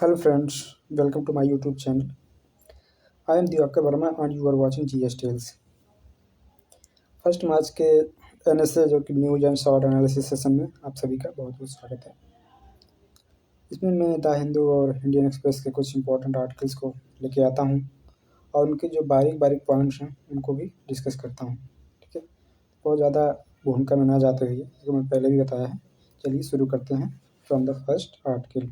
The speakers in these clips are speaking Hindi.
Hello friends, welcome to my YouTube channel. I am Diwakar Verma and you are watching GS Tales. First March के NSA जो कि news and short analysis session में आप सभी का बहुत बहुत स्वागत है। इसमें मैं द हिंदू और इंडियन एक्सप्रेस के कुछ इंपॉर्टेंट आर्टिकल्स को लेके आता हूँ और उनके जो बारीक बारीक पॉइंट्स हैं उनको भी डिस्कस करता हूँ। ठीक है, बहुत ज़्यादा भूमिका में ना जाते हुए, जो मैं पहले भी बताया है, चलिए शुरू करते हैं from the first article.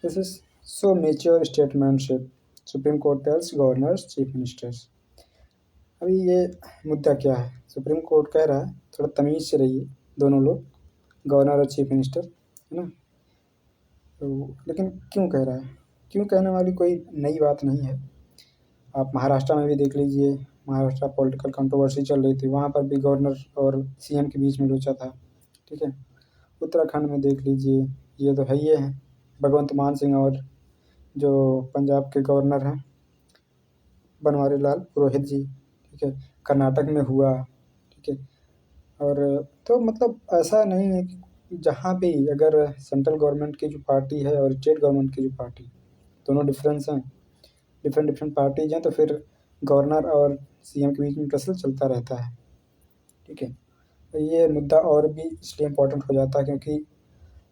This is so mature statesmanship. Supreme Court tells governors chief ministers. अभी ये मुद्दा क्या है? सुप्रीम कोर्ट कह रहा है थोड़ा तमीज़ से रहिए दोनों लोग, गवर्नर और चीफ मिनिस्टर, है ना। तो लेकिन क्यों कह रहा है? क्यों कहने वाली कोई नई बात नहीं है। आप महाराष्ट्र में भी देख लीजिए, महाराष्ट्र पॉलिटिकल कंट्रोवर्सी चल रही थी, वहाँ पर भी गवर्नर और सीएम के बीच में लोचा था। ठीक है, उत्तराखंड में देख लीजिए, ये तो है ही है, भगवंत मान सिंह और जो पंजाब के गवर्नर हैं बनवारी लाल पुरोहित जी। ठीक है, कर्नाटक में हुआ। ठीक है, और तो मतलब ऐसा नहीं है कि जहाँ भी अगर सेंट्रल गवर्नमेंट की जो पार्टी है और स्टेट गवर्नमेंट की जो पार्टी, दोनों डिफरेंस हैं, डिफरेंट पार्टीज हैं, तो फिर गवर्नर और सीएम के बीच में टसल चलता रहता है। ठीक है, तो ये मुद्दा और भी इसलिए इम्पोर्टेंट हो जाता है क्योंकि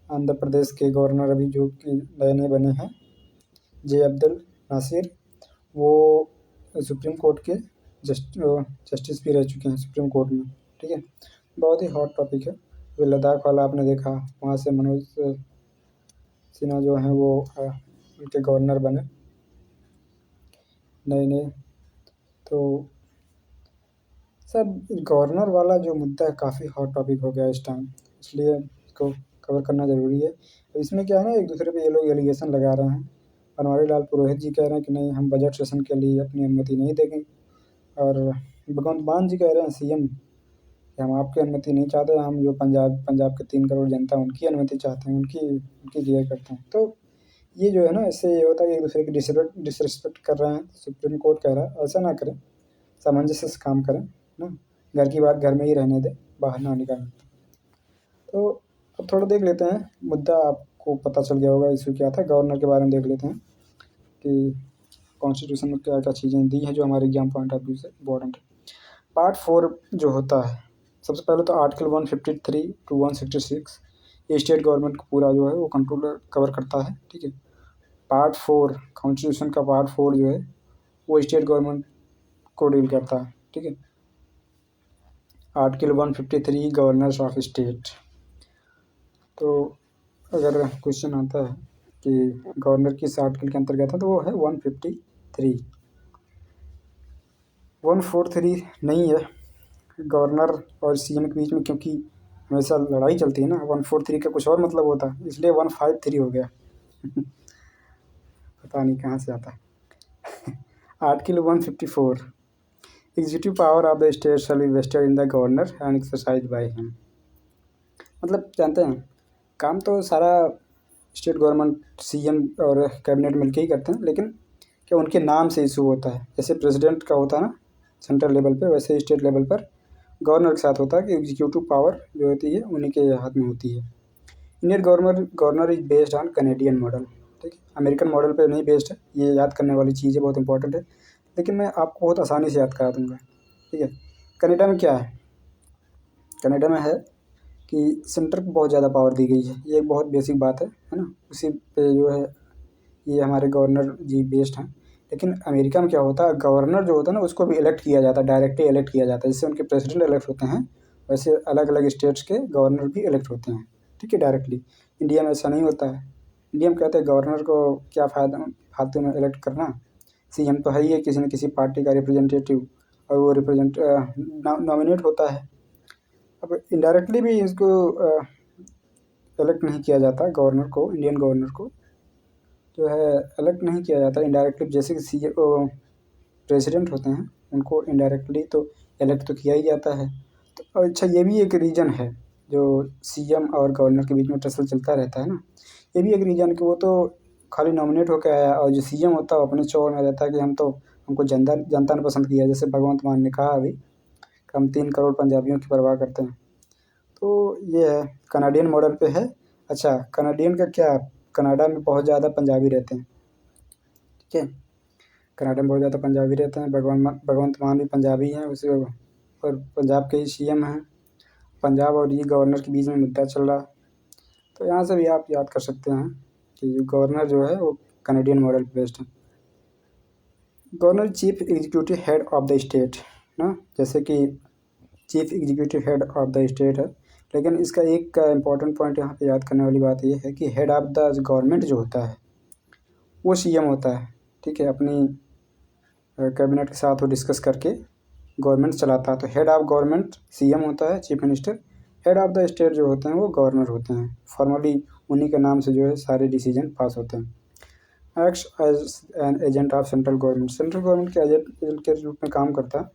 आंध्र प्रदेश के गवर्नर अभी जो कि नए नए बने हैं, जे अब्दुल नासिर, वो सुप्रीम कोर्ट के जस्टिस भी रह चुके हैं सुप्रीम कोर्ट में। ठीक है, बहुत ही हॉट टॉपिक है। वो लद्दाख वाला आपने देखा, वहाँ से मनोज सिन्हा जो हैं वो उनके गवर्नर बने नए नए। तो सर गवर्नर वाला जो मुद्दा है काफ़ी हॉट टॉपिक हो गया इस टाइम, इसलिए इसको कवर करना ज़रूरी है। तो इसमें क्या है ना, एक दूसरे पे ये लोग एलिगेशन लगा रहे हैं। बनवारी लाल पुरोहित जी कह रहे हैं कि नहीं, हम बजट सेशन के लिए अपनी अनुमति नहीं देंगे, और भगवंत मान जी कह रहे हैं सीएम कि हम आपकी अनुमति नहीं चाहते, हम जो पंजाब के 3 करोड़ जनता उनकी अनुमति चाहते हैं, उनकी केयर करते हैं। तो ये जो है ना, इससे ये होता है कि एक दूसरे की डिसरिस्पेक्ट कर रहे हैं। सुप्रीम कोर्ट कह रहा है ऐसा ना करें, सामंजस्य से काम करें ना, घर की बात घर में ही रहने दें, बाहर ना निकालें। तो अब थोड़ा देख लेते हैं मुद्दा, आपको पता चल गया होगा इशू क्या था। गवर्नर के बारे में देख लेते हैं कि कॉन्स्टिट्यूशन में क्या क्या चीज़ें दी हैं जो हमारे एग्जाम पॉइंट ऑफ व्यू से इम्पोर्टेंट है। पार्ट 4 जो होता है, सबसे पहले तो आर्टिकल 153 to 166 ये स्टेट गवर्नमेंट को पूरा जो है वो कंट्रोल कवर करता है। ठीक है, पार्ट 4 कॉन्स्टिट्यूशन का पार्ट 4 जो है वो स्टेट गवर्नमेंट को डील करता है। ठीक है, आर्टिकल 153 गवर्नर्स ऑफ स्टेट। तो अगर क्वेश्चन आता है कि गवर्नर किस आर्टिकल के अंतर्गत है, तो वो है 153। 143 नहीं है गवर्नर और सीएम के बीच में, क्योंकि हमेशा लड़ाई चलती है ना। 143 का कुछ और मतलब होता है, इसलिए 153 हो गया। पता नहीं कहाँ से आता है। Article 154 executive power of the state shall be vested in the governor and exercise by him. मतलब जानते हैं, काम तो सारा स्टेट गवर्नमेंट सीएम और कैबिनेट मिलके ही करते हैं, लेकिन क्या उनके नाम से इशू होता है। जैसे प्रेसिडेंट का होता है ना सेंट्रल लेवल पे, वैसे स्टेट लेवल पर गवर्नर के साथ होता है कि एग्जीक्यूटिव पावर जो होती है उन्हीं के हाथ में होती है। Indian governor is based on Canadian model. ठीक है, अमेरिकन मॉडल पे नहीं बेस्ड है। ये याद करने वाली चीज़ है, बहुत इंपॉर्टेंट है, लेकिन मैं आपको बहुत आसानी से याद करा दूँगा। ठीक है, कनाडा में क्या है? कनाडा में है कि सेंटर को बहुत ज़्यादा पावर दी गई है। ये एक बहुत बेसिक बात है ना। उसी पे जो है ये हमारे गवर्नर जी बेस्ड हैं। लेकिन अमेरिका में क्या होता है, गवर्नर जो होता है ना उसको भी इलेक्ट किया जाता है, डायरेक्टली इलेक्ट किया जाता है। जैसे उनके प्रेसिडेंट इलेक्ट होते हैं, वैसे अलग अलग स्टेट्स के गवर्नर भी इलेक्ट होते हैं। ठीक है, डायरेक्टली। इंडिया में ऐसा नहीं होता है। इंडिया में कहते हैं गवर्नर को क्या फ़ायदा फालतू में इलेक्ट करना, सीएम तो है ही है किसी न किसी पार्टी का रिप्रेजेंटेटिव, और वो नॉमिनेट होता है। अब इनडायरेक्टली भी इसको इलेक्ट नहीं किया जाता गवर्नर को, इंडियन गवर्नर को जो है इलेक्ट नहीं किया जाता इनडायरेक्टली। जैसे कि प्रेसिडेंट होते हैं उनको इनडायरेक्टली तो इलेक्ट तो किया ही जाता है। तो अच्छा, ये भी एक रीज़न है जो सीएम और गवर्नर के बीच में टसल चलता रहता है ना। ये भी एक रीज़न कि वो तो खाली नॉमिनेट होकर आया, और जो सीएम होता है वो अपने चौड़ में रहता है कि हमको जनता ने पसंद किया। जैसे भगवंत मान ने कहा अभी कि हम 3 करोड़ पंजाबियों की परवाह करते हैं। तो ये है, कनाडियन मॉडल पे है। अच्छा, कनाडियन का क्या कनाडा में बहुत ज़्यादा पंजाबी रहते हैं, ठीक है। कनाडा में बहुत ज़्यादा पंजाबी रहते हैं। भगवंत मान भी पंजाबी हैं उसे, और पंजाब के ही सीएम हैं। पंजाब और ये गवर्नर के बीच में मुद्दा चल रहा, तो यहाँ से भी आप याद कर सकते हैं कि जो गवर्नर जो है वो कनेडियन मॉडल पे बेस्ड है। Governor chief executive head of the state ना, जैसे कि chief executive head of the state है, लेकिन इसका एक इम्पॉर्टेंट पॉइंट यहाँ पे याद करने वाली बात ये है कि हेड ऑफ द गवर्नमेंट जो होता है वो सीएम होता है, ठीक है। अपनी कैबिनेट के साथ वो डिस्कस करके गवर्नमेंट चलाता है। तो हेड ऑफ गवर्नमेंट सीएम होता है, chief minister. Head of the state जो होते हैं वो गवर्नर होते हैं। फॉर्मली उन्हीं के नाम से जो है सारे डिसीजन पास होते हैं। Acts as an agent of central government, central government के एजेंट के रूप में काम करता है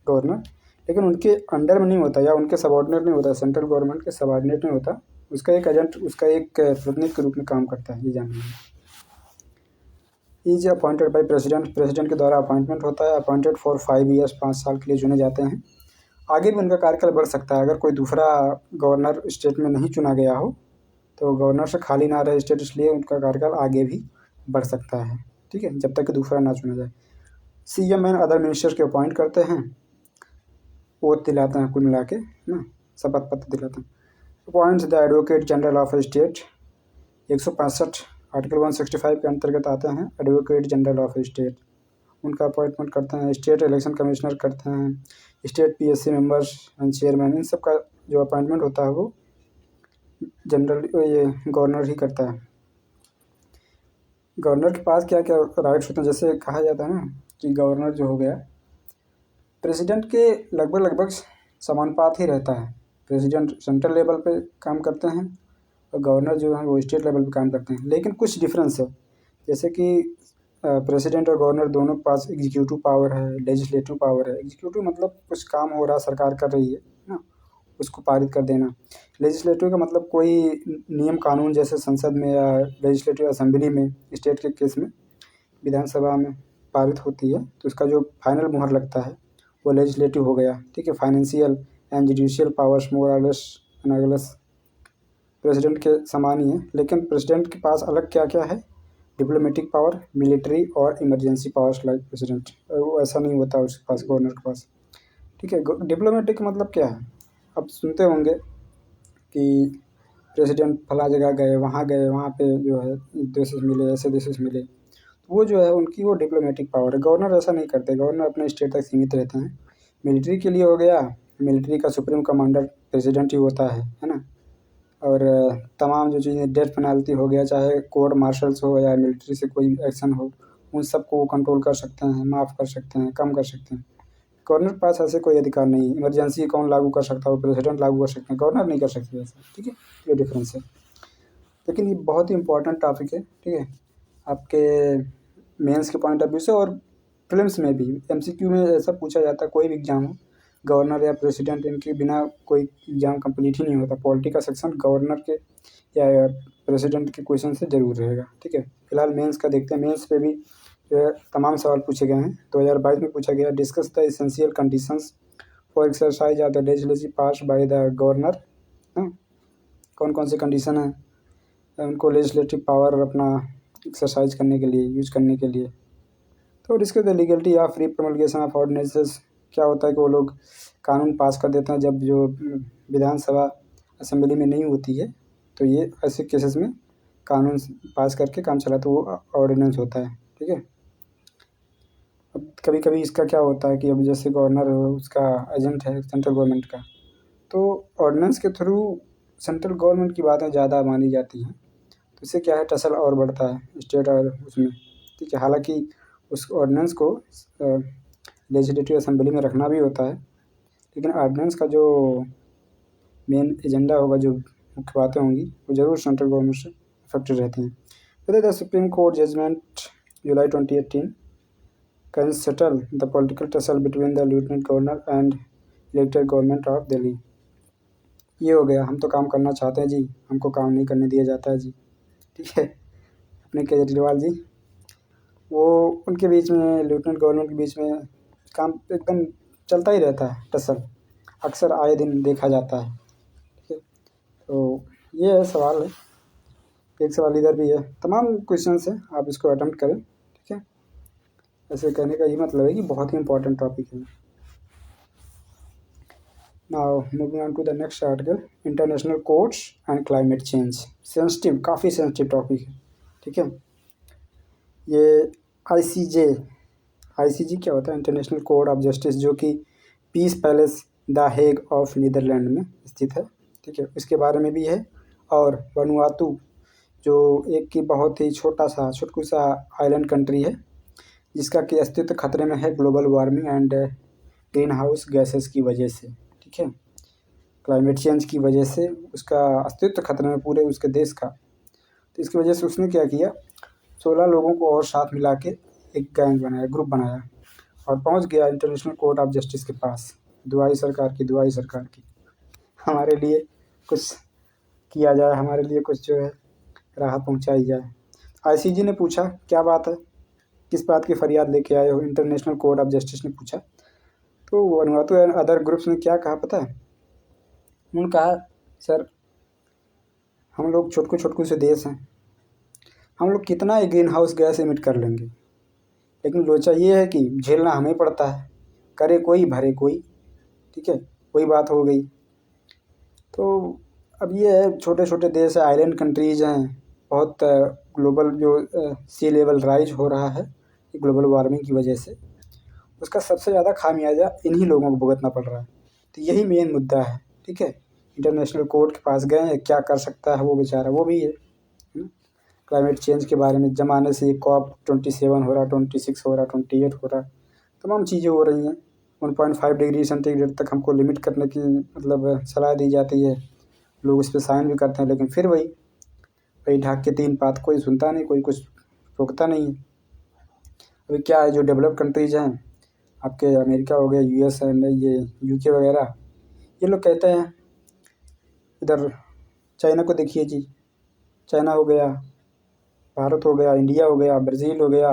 गवर्नर, लेकिन उनके अंडर में नहीं होता या उनके सबऑर्डिनेट नहीं होता, सेंट्रल गवर्नमेंट के सबऑर्डिनेट नहीं होता। उसका एक एजेंट, उसका एक प्रतिनिधि के रूप में काम करता है, ये जानना है। Is appointed by president, president के द्वारा अपॉइंटमेंट होता है। अपॉइंटेड फॉर 5 ईयर्स, 5 साल के लिए चुने जाते हैं। आगे भी उनका कार्यकाल बढ़ सकता है, अगर कोई दूसरा गवर्नर स्टेट में नहीं चुना गया हो तो गवर्नर से खाली ना रहे स्टेट, इसलिए उनका कार्यकाल आगे भी बढ़ सकता है, ठीक है, जब तक कि दूसरा ना चुना जाए। सीएम एंड अदर मिनिस्टर के अपॉइंट करते हैं, ओथ दिलाते हैं, कुल मिला के ना, शपथ पत्र दिलाते हैं। Appoints the advocate general of state, 165 article 165 के अंतर्गत आते हैं एडवोकेट जनरल ऑफ स्टेट, उनका अपॉइंटमेंट करते हैं। स्टेट इलेक्शन कमिश्नर करते हैं, state PSC members and chairman, इन सब का जो अपॉइंटमेंट होता है वो जनरल ये गवर्नर ही करता है। गवर्नर के पास क्या क्या राइट्स होते हैं, जैसे कहा जाता है ना कि गवर्नर जो हो गया प्रेसिडेंट के लगभग समानुपात ही रहता है। प्रेसिडेंट सेंट्रल लेवल पे काम करते हैं और गवर्नर जो है वो स्टेट लेवल पे काम करते हैं, लेकिन कुछ डिफरेंस है। जैसे कि प्रेसिडेंट और गवर्नर दोनों के पास एग्जीक्यूटिव पावर है, लेजिस्लेटिव पावर है। एग्जीक्यूटिव मतलब कुछ काम हो रहा, सरकार कर रही है ना, उसको पारित कर देना। लेजिस्लेटिव का मतलब कोई नियम कानून जैसे संसद में या लेजिस्लेटिव असेंबली में, स्टेट के केस में विधानसभा में पारित होती है, तो उसका जो फाइनल मुहर लगता है वो लेजिस्लेटिव हो गया, ठीक है। फाइनेंशियल एंड जुडिशियल पावर्स मोर और लेस एनालॉगस प्रेसिडेंट के समान ही है, लेकिन प्रेसिडेंट के पास अलग क्या क्या है, डिप्लोमेटिक पावर, मिलिट्री और इमरजेंसी पावर्स लाइक प्रेसिडेंट। वो ऐसा नहीं होता उसके पास, गवर्नर के पास, ठीक है। डिप्लोमेटिक मतलब क्या है, अब सुनते होंगे कि प्रेसिडेंट फला जगह गए, वहाँ पे जो है देश मिले, ऐसे देश मिले, वो जो है उनकी वो डिप्लोमेटिक पावर है। गवर्नर ऐसा नहीं करते, गवर्नर अपने स्टेट तक सीमित रहते हैं। मिलिट्री के लिए हो गया, मिलिट्री का सुप्रीम कमांडर प्रेसिडेंट ही होता है ना। और तमाम जो चीज़ें, डेथ पेनल्टी हो गया, चाहे कोर्ट मार्शल्स हो या मिलिट्री से कोई एक्शन हो, उन सबको वो कंट्रोल कर सकते हैं, माफ़ कर सकते हैं, कम कर सकते हैं। गवर्नर के पास ऐसे कोई अधिकार नहीं है। इमरजेंसी कौन लागू कर सकता है, वो प्रेसिडेंट लागू कर सकते हैं, गवर्नर नहीं कर सकते ऐसा, ठीक है। ये डिफरेंस है, लेकिन ये बहुत ही इंपॉर्टेंट टॉपिक है, ठीक है, आपके मेंस के पॉइंट ऑफ व्यू से और प्रीलिम्स में भी। एमसीक्यू में ऐसा पूछा जाता है, कोई भी एग्जाम हो, गवर्नर या प्रेसिडेंट, इनके बिना कोई एग्जाम कंप्लीट ही नहीं होता। पॉलिटी का सेक्शन गवर्नर के या प्रेसिडेंट के क्वेश्चन से जरूर रहेगा, ठीक है। फिलहाल मेंस का देखते हैं। मेंस पे भी तमाम सवाल पूछे गए हैं। 2022 में पूछा गया, discuss the essential conditions for exercise of the legislative powers by the governor. कौन कौन से कंडीशन है उनको लेजिस्लेटिव पावर अपना एक्सरसाइज करने के लिए, यूज करने के लिए। तो discuss the legality of free promulgation of ordinances, क्या होता है कि वो लोग कानून पास कर देते हैं जब जो विधानसभा असेंबली में नहीं होती है, तो ये ऐसे केसेस में कानून पास करके काम चला, तो वो ऑर्डिनेंस होता है, ठीक है। अब कभी कभी इसका क्या होता है कि अब जैसे गवर्नर उसका एजेंट है सेंट्रल गवर्नमेंट का, तो ऑर्डिनेंस के थ्रू सेंट्रल गवर्नमेंट की बातें ज़्यादा मानी जाती हैं, तो इससे क्या है, टसल और बढ़ता है स्टेट और उसमें, ठीक है। हालांकि उस ऑर्डिनेंस को लेजिस्लेटिव असेंबली में रखना भी होता है, लेकिन ऑर्डिनेंस का जो मेन एजेंडा होगा, जो मुख्य बातें होंगी, वो जरूर सेंट्रल गवर्नमेंट से इफेक्टेड रहती हैं। फिर the Supreme Court judgement July 2018 can settle the political tussle between the lieutenant governor and elected government of Delhi. ये हो गया, हम तो काम करना चाहते हैं जी, हमको काम नहीं करने दिया जाता है जी, ठीक है। अपने केजरीवाल जी, वो उनके बीच में, लेफ्टिनेंट गवर्नर के बीच में काम एकदम चलता ही रहता है, टसल अक्सर आए दिन देखा जाता है, ठीक है। तो ये है सवाल है, एक सवाल इधर भी है, तमाम क्वेश्चंस हैं, आप इसको अटेम्प्ट करें, ठीक है। ऐसे कहने का ये मतलब है कि बहुत ही इंपॉर्टेंट टॉपिक है। Now moving on to the next article, international codes and climate change. Sensitive, काफ़ी सेंसिटिव टॉपिक है, ठीक है। ये आईसीजे क्या होता है? इंटरनेशनल कोड ऑफ जस्टिस, जो कि peace palace the Hague of Netherland में स्थित है, ठीक है। इसके बारे में भी है। और वनुआतू, जो एक की बहुत ही छुटकू सा आइलैंड कंट्री है, जिसका कि अस्तित्व खतरे में है global warming and green house gases की वजह से, ठीक है। क्लाइमेट चेंज की वजह से उसका अस्तित्व खतरे में पूरे उसके देश का। तो इसकी वजह से उसने क्या किया, 16 लोगों को और साथ मिला के एक गैंग बनाया, ग्रुप बनाया, और पहुंच गया इंटरनेशनल कोर्ट ऑफ जस्टिस के पास। दुआई सरकार की हमारे लिए कुछ किया जाए, हमारे लिए कुछ जो है राहत पहुंचाई जाए। आईसीजे ने पूछा, क्या बात है, किस बात की फरियाद लेके आए हो? इंटरनेशनल कोर्ट ऑफ जस्टिस ने पूछा। तो वनुआतू एंड अदर ग्रुप्स ने क्या कहा पता है? उन्होंने कहा, सर हम लोग छोटकू से देश हैं, हम लोग कितना ही ग्रीन हाउस गैस इमिट कर लेंगे, लेकिन लोचा ये है कि झेलना हमें पड़ता है, करे कोई भरे कोई, ठीक है। वही बात हो गई। तो अब ये है, छोटे छोटे देश है, आइलैंड कंट्रीज़ हैं, बहुत ग्लोबल जो सी लेवल राइज हो रहा है ग्लोबल वार्मिंग की वजह से, उसका सबसे ज़्यादा खामियाजा इन्हीं लोगों को भुगतना पड़ रहा है। तो यही मेन मुद्दा है, ठीक है। इंटरनेशनल कोर्ट के पास गए हैं, क्या कर सकता है वो बेचारा, वो भी है। क्लाइमेट चेंज के बारे में जमाने से COP27 हो रहा, 26 हो रहा, 28 हो रहा, तमाम चीज़ें हो रही हैं। 1.5 डिग्री सेंटीग्रेड तक हमको लिमिट करने की मतलब सलाह दी जाती है, लोग उस पर साइन भी करते हैं, लेकिन फिर वही ढाक के 3 पात, कोई सुनता नहीं, कोई कुछ रोकता नहीं है। अभी क्या है, जो डेवलप कंट्रीज़ हैं, आपके अमेरिका हो गया, US एंड ये UK वगैरह, ये लोग कहते हैं, इधर चाइना को देखिए जी, चाइना हो गया, भारत हो गया, इंडिया हो गया, ब्राज़ील हो गया,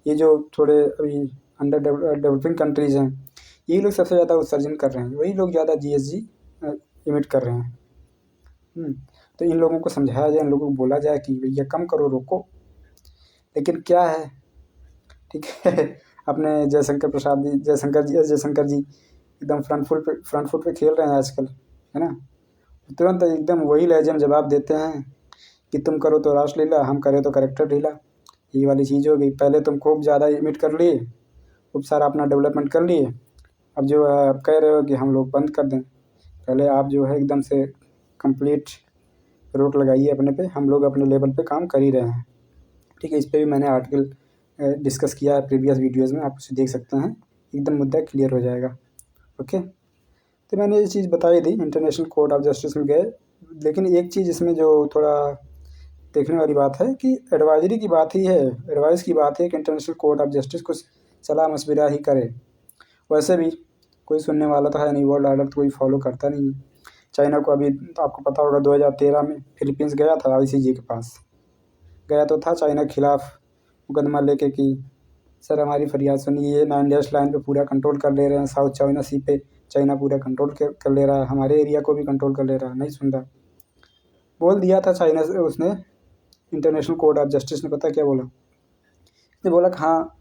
ये जो थोड़े अभी अंडर डेवलपिंग कंट्रीज़ हैं, यही लोग सबसे ज़्यादा उत्सर्जन कर रहे हैं, वही लोग ज़्यादा GHG इमिट कर रहे हैं। तो इन लोगों को समझाया जाए, इन लोगों को बोला जाए कि भैया कम करो, रोको। लेकिन क्या है, ठीक है, अपने जयशंकर जी एकदम फ्रंट फुट पे खेल रहे हैं आजकल, है ना। तुरंत एकदम वही लहजे में जवाब देते हैं कि तुम करो तो रासलीला, हम करें तो करेक्टर ढीला। ये वाली चीज़ हो गई। पहले तुम खूब ज़्यादा इमिट कर लिए, खूब सारा अपना डेवलपमेंट कर लिए, अब जो है आप कह रहे हो कि हम लोग बंद कर दें। पहले आप जो है एकदम से कंप्लीट रोक लगाइए अपने पे, हम लोग अपने लेवल पे काम कर ही रहे हैं, ठीक है। इस पर भी मैंने आर्टिकल डिस्कस किया है प्रीवियस वीडियोज़ में, आप उसे देख सकते हैं, एकदम मुद्दा क्लियर हो जाएगा, ओके। तो मैंने ये चीज़ बताई थी, इंटरनेशनल कोर्ट ऑफ जस्टिस में गए, लेकिन एक चीज़ इसमें जो थोड़ा देखने वाली बात है कि एडवाइजरी की बात ही है, एडवाइस की बात है कि इंटरनेशनल कोर्ट ऑफ जस्टिस कुछ सलाह मशविरा ही करे। वैसे भी कोई सुनने वाला तो है नहीं, वर्ल्ड ऑर्डर तो कोई फॉलो करता नहीं है। चाइना को अभी आपको पता होगा 2013 में फिलीपींस गया था ICJ के पास, गया तो था चाइना के खिलाफ मुकदमा लेके कि सर हमारी फरियाद सुनिए, 9 डैश लाइन पे पूरा कंट्रोल कर ले रहे हैं, साउथ चाइना सी पे चाइना पूरा कंट्रोल कर ले रहा है, हमारे एरिया को भी कंट्रोल कर ले रहा है, नहीं सुन रहा। बोल दिया था चाइना से, उसने इंटरनेशनल कोर्ट ऑफ जस्टिस ने पता क्या बोला, उसने बोला कि हाँ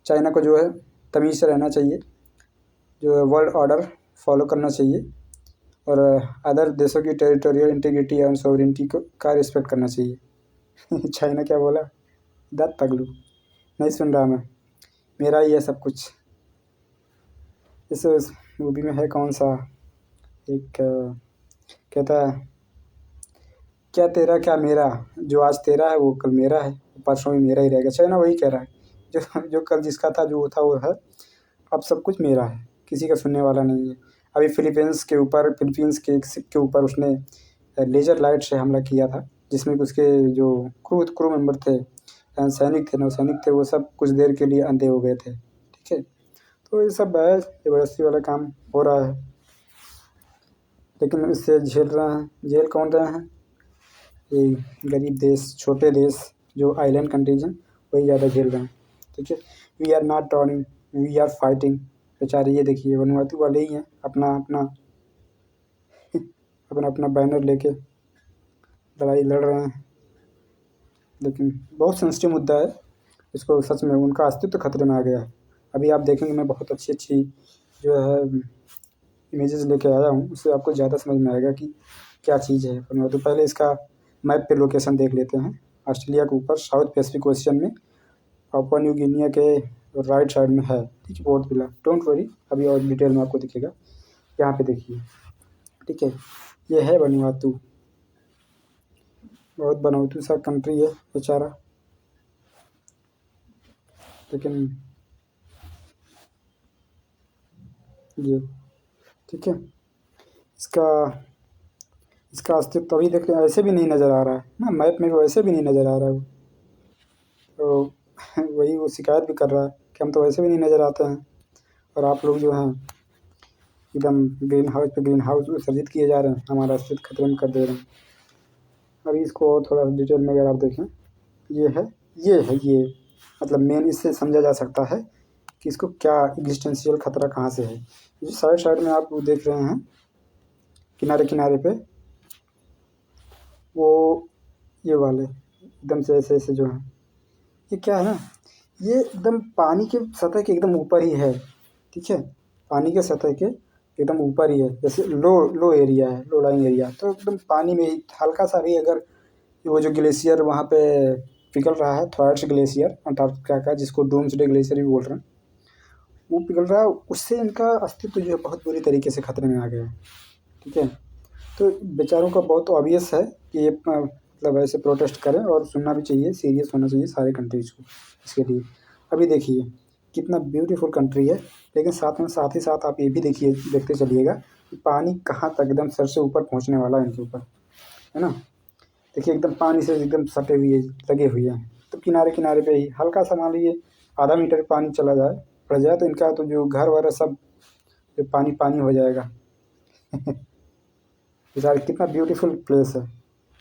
चाइना को जो है तमीज़ से रहना चाहिए, जो है वर्ल्ड ऑर्डर फॉलो करना चाहिए, और अदर देशों की टेरिटोरियल इंटीग्रिटी एंड सॉवरेनिटी को का रिस्पेक्ट करना चाहिए। चाइना क्या बोला, दत पगलू, नहीं सुन रहा मैं, मेरा ही है सब कुछ। इस मूवी में है कौन सा, एक कहता है क्या तेरा क्या मेरा, जो आज तेरा है वो कल मेरा है, परसों भी मेरा ही रहेगा। चाइना वही कह रहा है, जो कल जिसका था, जो था वो है, अब सब कुछ मेरा है, किसी का सुनने वाला नहीं है। अभी फिलीपींस के एक शिप के ऊपर उसने लेज़र लाइट से हमला किया था, जिसमें कि उसके जो क्रू मेंबर थे, नौसैनिक थे, वो सब कुछ देर के लिए अंधे हो गए थे, ठीक है। तो ये सब है, ज़बरदस्ती वाला काम हो रहा है, लेकिन इससे झेल कौन रहे हैं, ये गरीब देश, छोटे देश जो आइलैंड कंट्रीज हैं, वही ज़्यादा झेल रहे हैं, ठीक है। We are not turning, we are fighting. बेचारे ये देखिए वनुआतू वाले ही हैं, अपना अपना बैनर लेके लड़ाई लड़ रहे हैं, लेकिन बहुत सेंसिटिव मुद्दा है, इसको सच में उनका अस्तित्व खतरे में आ गया है। अभी आप देखेंगे मैं बहुत अच्छी जो है इमेजेस लेके आया हूँ, उससे आपको ज़्यादा समझ में आएगा कि क्या चीज़ है। तो पहले इसका मैप पे लोकेशन देख लेते हैं। ऑस्ट्रेलिया के ऊपर साउथ पैसिफिक ओशियन में पापुआ न्यू गिनिया के राइट साइड में है, ठीक है, पोर्ट ब्लेयर। डोंट वरी, अभी और डिटेल में आपको दिखेगा। यहाँ पे देखिए, ठीक है, ये है वनुआतू। बहुत बनौतू सा कंट्री है बेचारा, लेकिन ये ठीक है, इसका इसका अस्तित्व अभी देख रहे ऐसे भी नहीं नज़र आ रहा है ना, मैप में भी वैसे भी नहीं नज़र आ रहा है वो। तो वही वो शिकायत भी कर रहा है कि हम तो वैसे भी नहीं नज़र आते हैं, और आप लोग जो हैं एकदम ग्रीन हाउस पे ग्रीन हाउस उत्सर्जित किए जा रहे हैं, हमारा अस्तित्व खतरे में कर दे रहे हैं। अभी इसको और थोड़ा डिटेल में अगर आप देखें, ये मतलब मेन इससे समझा जा सकता है कि इसको क्या एग्जिस्टेंशियल खतरा कहाँ से है। जो साइड साइड में आप देख रहे हैं किनारे किनारे पे, वो ये वाले एकदम से ऐसे ऐसे जो हैं, ये क्या है ना, ये एकदम पानी के सतह के एकदम ऊपर ही है, ठीक है, पानी के सतह के एकदम ऊपर ही है। जैसे लो एरिया है, लो लाइंग एरिया, तो एकदम पानी में ही हल्का सा भी अगर वो जो ग्लेशियर वहाँ पे पिघल रहा है, थॉयट्स ग्लेशियर अंटार्कटिका का, जिसको डूम्सडे ग्लेशियर भी बोल रहे हैं, वो पिघल रहा है, उससे इनका अस्तित्व जो है बहुत बुरी तरीके से खतरे में आ गया है, ठीक है। तो बेचारों का बहुत ऑब्वियस है कि ये मतलब ऐसे प्रोटेस्ट करें, और सुनना भी चाहिए, सीरियस होना चाहिए सारे कंट्रीज़ को इसके लिए। अभी देखिए कितना ब्यूटीफुल कंट्री है, लेकिन साथ ही साथ आप ये भी देखिए, देखते चलिएगा कि पानी कहाँ तक एकदम सर से ऊपर पहुँचने वाला है इनके ऊपर, है ना। देखिए एकदम पानी से एकदम सटे हुए लगे हुए हैं, तो किनारे किनारे पे ही हल्का सा मान लीजिए आधा मीटर पानी चला जाए पड़ जाए, तो इनका तो जो घर वर है सब जो पानी पानी हो जाएगा। बेचारे कितना ब्यूटीफुल प्लेस है,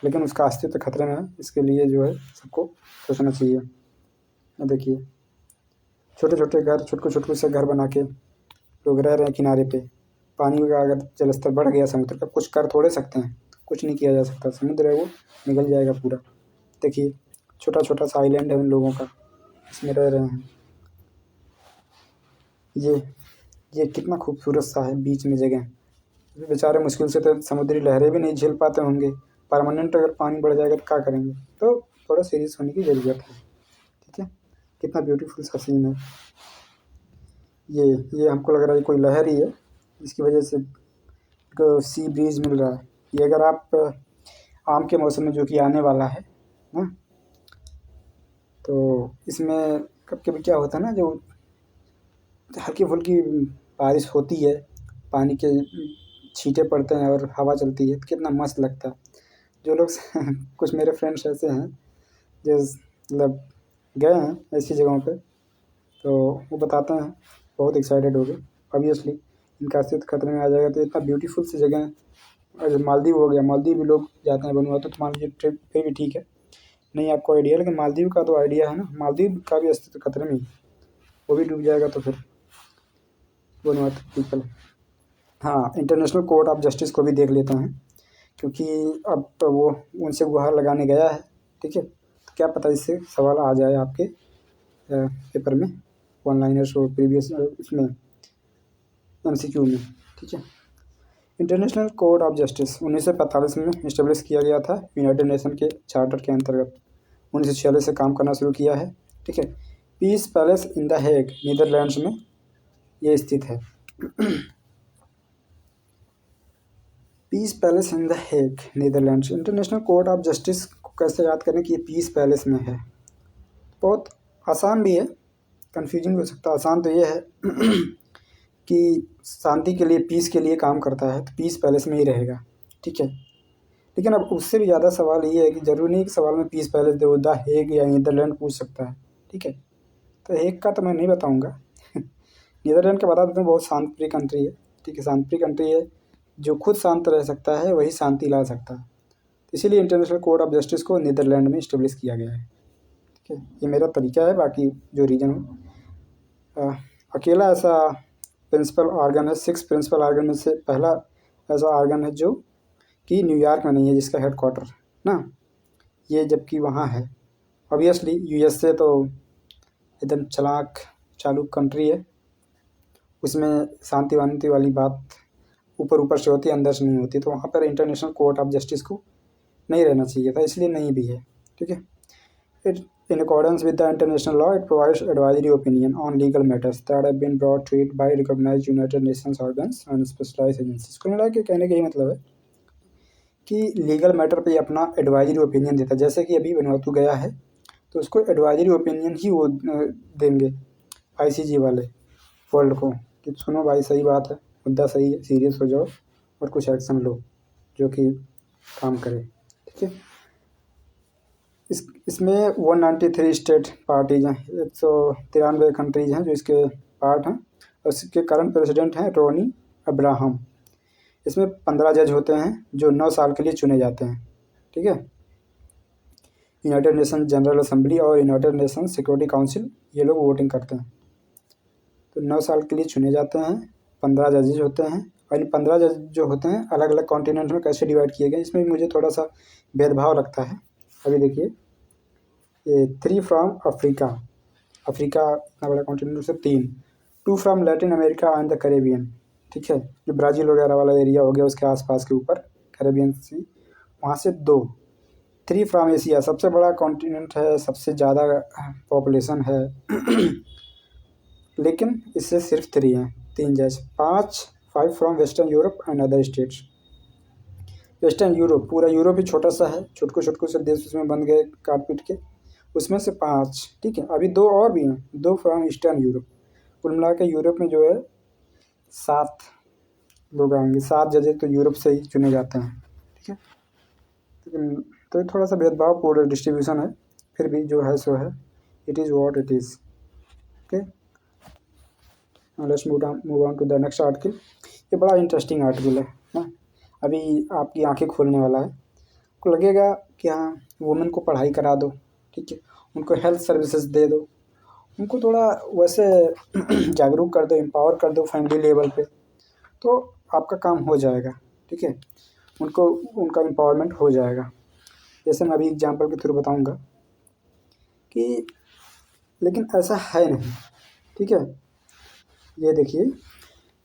लेकिन उसका अस्तित्व खतरे में है। इसके लिए जो है सबको सोचना चाहिए। देखिए छोटे छोटे घर, छुटकू छुटकू से घर बना के लोग रह रहे हैं किनारे पे। पानी का अगर जलस्तर बढ़ गया समुद्र का, कुछ कर थोड़े सकते हैं, कुछ नहीं किया जा सकता, समुद्र है वो निकल जाएगा पूरा। देखिए छोटा छोटा सा आइलैंड है उन लोगों का, इसमें रह रहे हैं। ये कितना खूबसूरत सा है बीच में जगह। बेचारे मुश्किल से तो समुद्री लहरें भी नहीं झेल पाते होंगे, परमानेंट अगर पानी बढ़ जाएगा तो क्या करेंगे। तो थोड़ा सीरियस होने की ज़रूरत है, ठीक है। कितना ब्यूटीफुल सा सीन है ये हमको लग रहा है कोई लहर ही है, जिसकी वजह से सी ब्रीज मिल रहा है। ये अगर आप आम के मौसम में जो कि आने वाला है ना, तो इसमें कभी कभी क्या होता है ना, जो हल्की फुल्की बारिश होती है, पानी के छींटे पड़ते हैं और हवा चलती है, तो कितना मस्त लगता है। जो लोग कुछ मेरे फ्रेंड्स ऐसे हैं जो मतलब गए हैं ऐसी जगहों पे, तो वो बताते हैं बहुत एक्साइटेड हो गए। ऑब्वियसली इनका अस्तित्व खतरे में आ जाएगा, तो इतना ब्यूटीफुल सी जगह है। और मालदीव हो गया, मालदीव भी लोग जाते हैं वनुआतू, तो मान लीजिए ट्रिप फिर भी ठीक है, नहीं आपको आइडिया, लेकिन मालदीव का तो आइडिया है ना, मालदीव का भी अस्तित्व खतरे में ही, वो भी डूब जाएगा तो फिर वनुआतू पीपल। हाँ, इंटरनेशनल कोर्ट ऑफ जस्टिस को भी देख लेते हैं, क्योंकि अब तो वो उनसे गुहार लगाने गया है, ठीक है। तो क्या पता इससे सवाल आ जाए आपके पेपर में, वन लाइनर्स और प्रीवियस इसमें MCQ में, ठीक है। इंटरनेशनल कोर्ट ऑफ जस्टिस 1945 में इस्टेब्लिश किया गया था, यूनाइटेड नेशन के चार्टर के अंतर्गत। 1946 से काम करना शुरू किया है, ठीक है। Piece palace in the Hague, Netherlands में ये स्थित है। Piece palace in the Hague, Netherlands. International court of justice को कैसे याद करें कि ये पीस पैलेस में है। बहुत आसान भी है, कंफ्यूजिंग भी हो सकता है। आसान तो ये है कि शांति के लिए, पीस के लिए काम करता है, तो पीस पैलेस में ही रहेगा, ठीक है। लेकिन अब उससे भी ज़्यादा सवाल ये है कि ज़रूरी नहीं कि सवाल में piece palace they, the Hague या नीदरलैंड पूछ सकता है, ठीक है। तो हेग का तो मैं नहीं बताऊँगा। नीदरलैंड का बता देता हूँ, बहुत शांत प्रिय कंट्री है, ठीक है, शांत प्रिय कंट्री है। जो खुद शांत रह सकता है वही शांति ला सकता है, इसीलिए इंटरनेशनल कोर्ट ऑफ जस्टिस को नीदरलैंड में इस्टेब्लिश किया गया है, ठीक है। ये मेरा तरीका है, बाकी जो रीजन हो। अकेला ऐसा प्रिंसिपल ऑर्गन है, 6 प्रिंसिपल ऑर्गन में से पहला ऐसा ऑर्गन है जो कि न्यूयॉर्क में नहीं है, जिसका हेड क्वार्टर ना ये जबकि वहाँ है, ऑब्वियसली यूएसए तो एकदम चालाक चालू कंट्री है, उसमें शांति वांति वाली बात ऊपर ऊपर से होती है, अंदर से नहीं होती। तो वहाँ पर इंटरनेशनल कोर्ट ऑफ जस्टिस को नहीं रहना चाहिए था, इसलिए नहीं भी है। ठीक है। It in accordance with the international law, it provides advisory opinion on legal matters that have been brought to it by recognized United Nations organs and specialized agencies। कुल मिला के कहने का यही मतलब है कि लीगल मैटर पे अपना एडवाइजरी ओपिनियन देता है। जैसे कि अभी वनुआतू गया है तो उसको एडवाइजरी ओपिनियन ही वो देंगे आईसीजे वाले वर्ल्ड को कि सुनो भाई सही बात है, मुद्दा सही है, सीरियस हो जाओ और कुछ एक्शन लो जो कि काम करे। ठीक है। इसमें 193 स्टेट पार्टीज हैं, 193 कंट्रीज हैं जो इसके पार्ट हैं, और इसके करंट प्रेसिडेंट हैं रोनी अब्राहम। इसमें 15 जज होते हैं जो 9 साल के लिए चुने जाते हैं। ठीक है। यूनाइटेड नेशन जनरल असेंबली और यूनाइटेड नेशन सिक्योरिटी काउंसिल ये लोग वोटिंग करते हैं, तो 9 साल के लिए चुने जाते हैं। 15 जजेज होते हैं, और इन 15 जज जो होते हैं अलग अलग कॉन्टिनेंट में कैसे डिवाइड किए गए, इसमें भी मुझे थोड़ा सा भेदभाव लगता है। अभी देखिए, ये 3 फ्रॉम अफ्रीका, अफ्रीका इतना बड़ा कॉन्टिनेंट से 3, 2 from Latin America and the Caribbean. ठीक है, जो ब्राज़ील वगैरह वाला एरिया हो गया उसके आसपास के ऊपर कैरेबियन सी, वहाँ से 2, 3 फ्रॉम एशिया, सबसे बड़ा कॉन्टिनेंट है, सबसे ज़्यादा पॉपुलेशन है लेकिन इससे सिर्फ 3 हैं, 3 जज। 5 from western Europe and other states. Western Europe, पूरा यूरोप ही छोटा सा है, छुटकू छुटकू से देश उसमें बन गए काट पीट के, उसमें से 5। ठीक है। अभी 2 और भी हैं, 2 फ्रॉम ईस्टर्न यूरोप। कुल मिला के यूरोप में जो है 7 लोग आएंगे, 7 जजेस तो यूरोप से ही चुने जाते हैं। ठीक है। तो थोड़ा सा भेदभावपूर्ण डिस्ट्रीब्यूशन है, फिर भी जो है सो है, it is what it is. Okay, let's move on to the next article. ये बड़ा इंटरेस्टिंग आर्टिकल है ना, अभी आपकी आंखें खोलने वाला है। आपको लगेगा कि हाँ, वुमेन को पढ़ाई करा दो, ठीक है, उनको हेल्थ सर्विसेज दे दो, उनको थोड़ा वैसे जागरूक कर दो, एम्पावर कर दो फैमिली लेवल पे, तो आपका काम हो जाएगा। ठीक है, उनको उनका एम्पावरमेंट हो जाएगा। जैसे मैं अभी एग्जांपल के थ्रू बताऊंगा कि, लेकिन ऐसा है नहीं। ठीक है, ये देखिए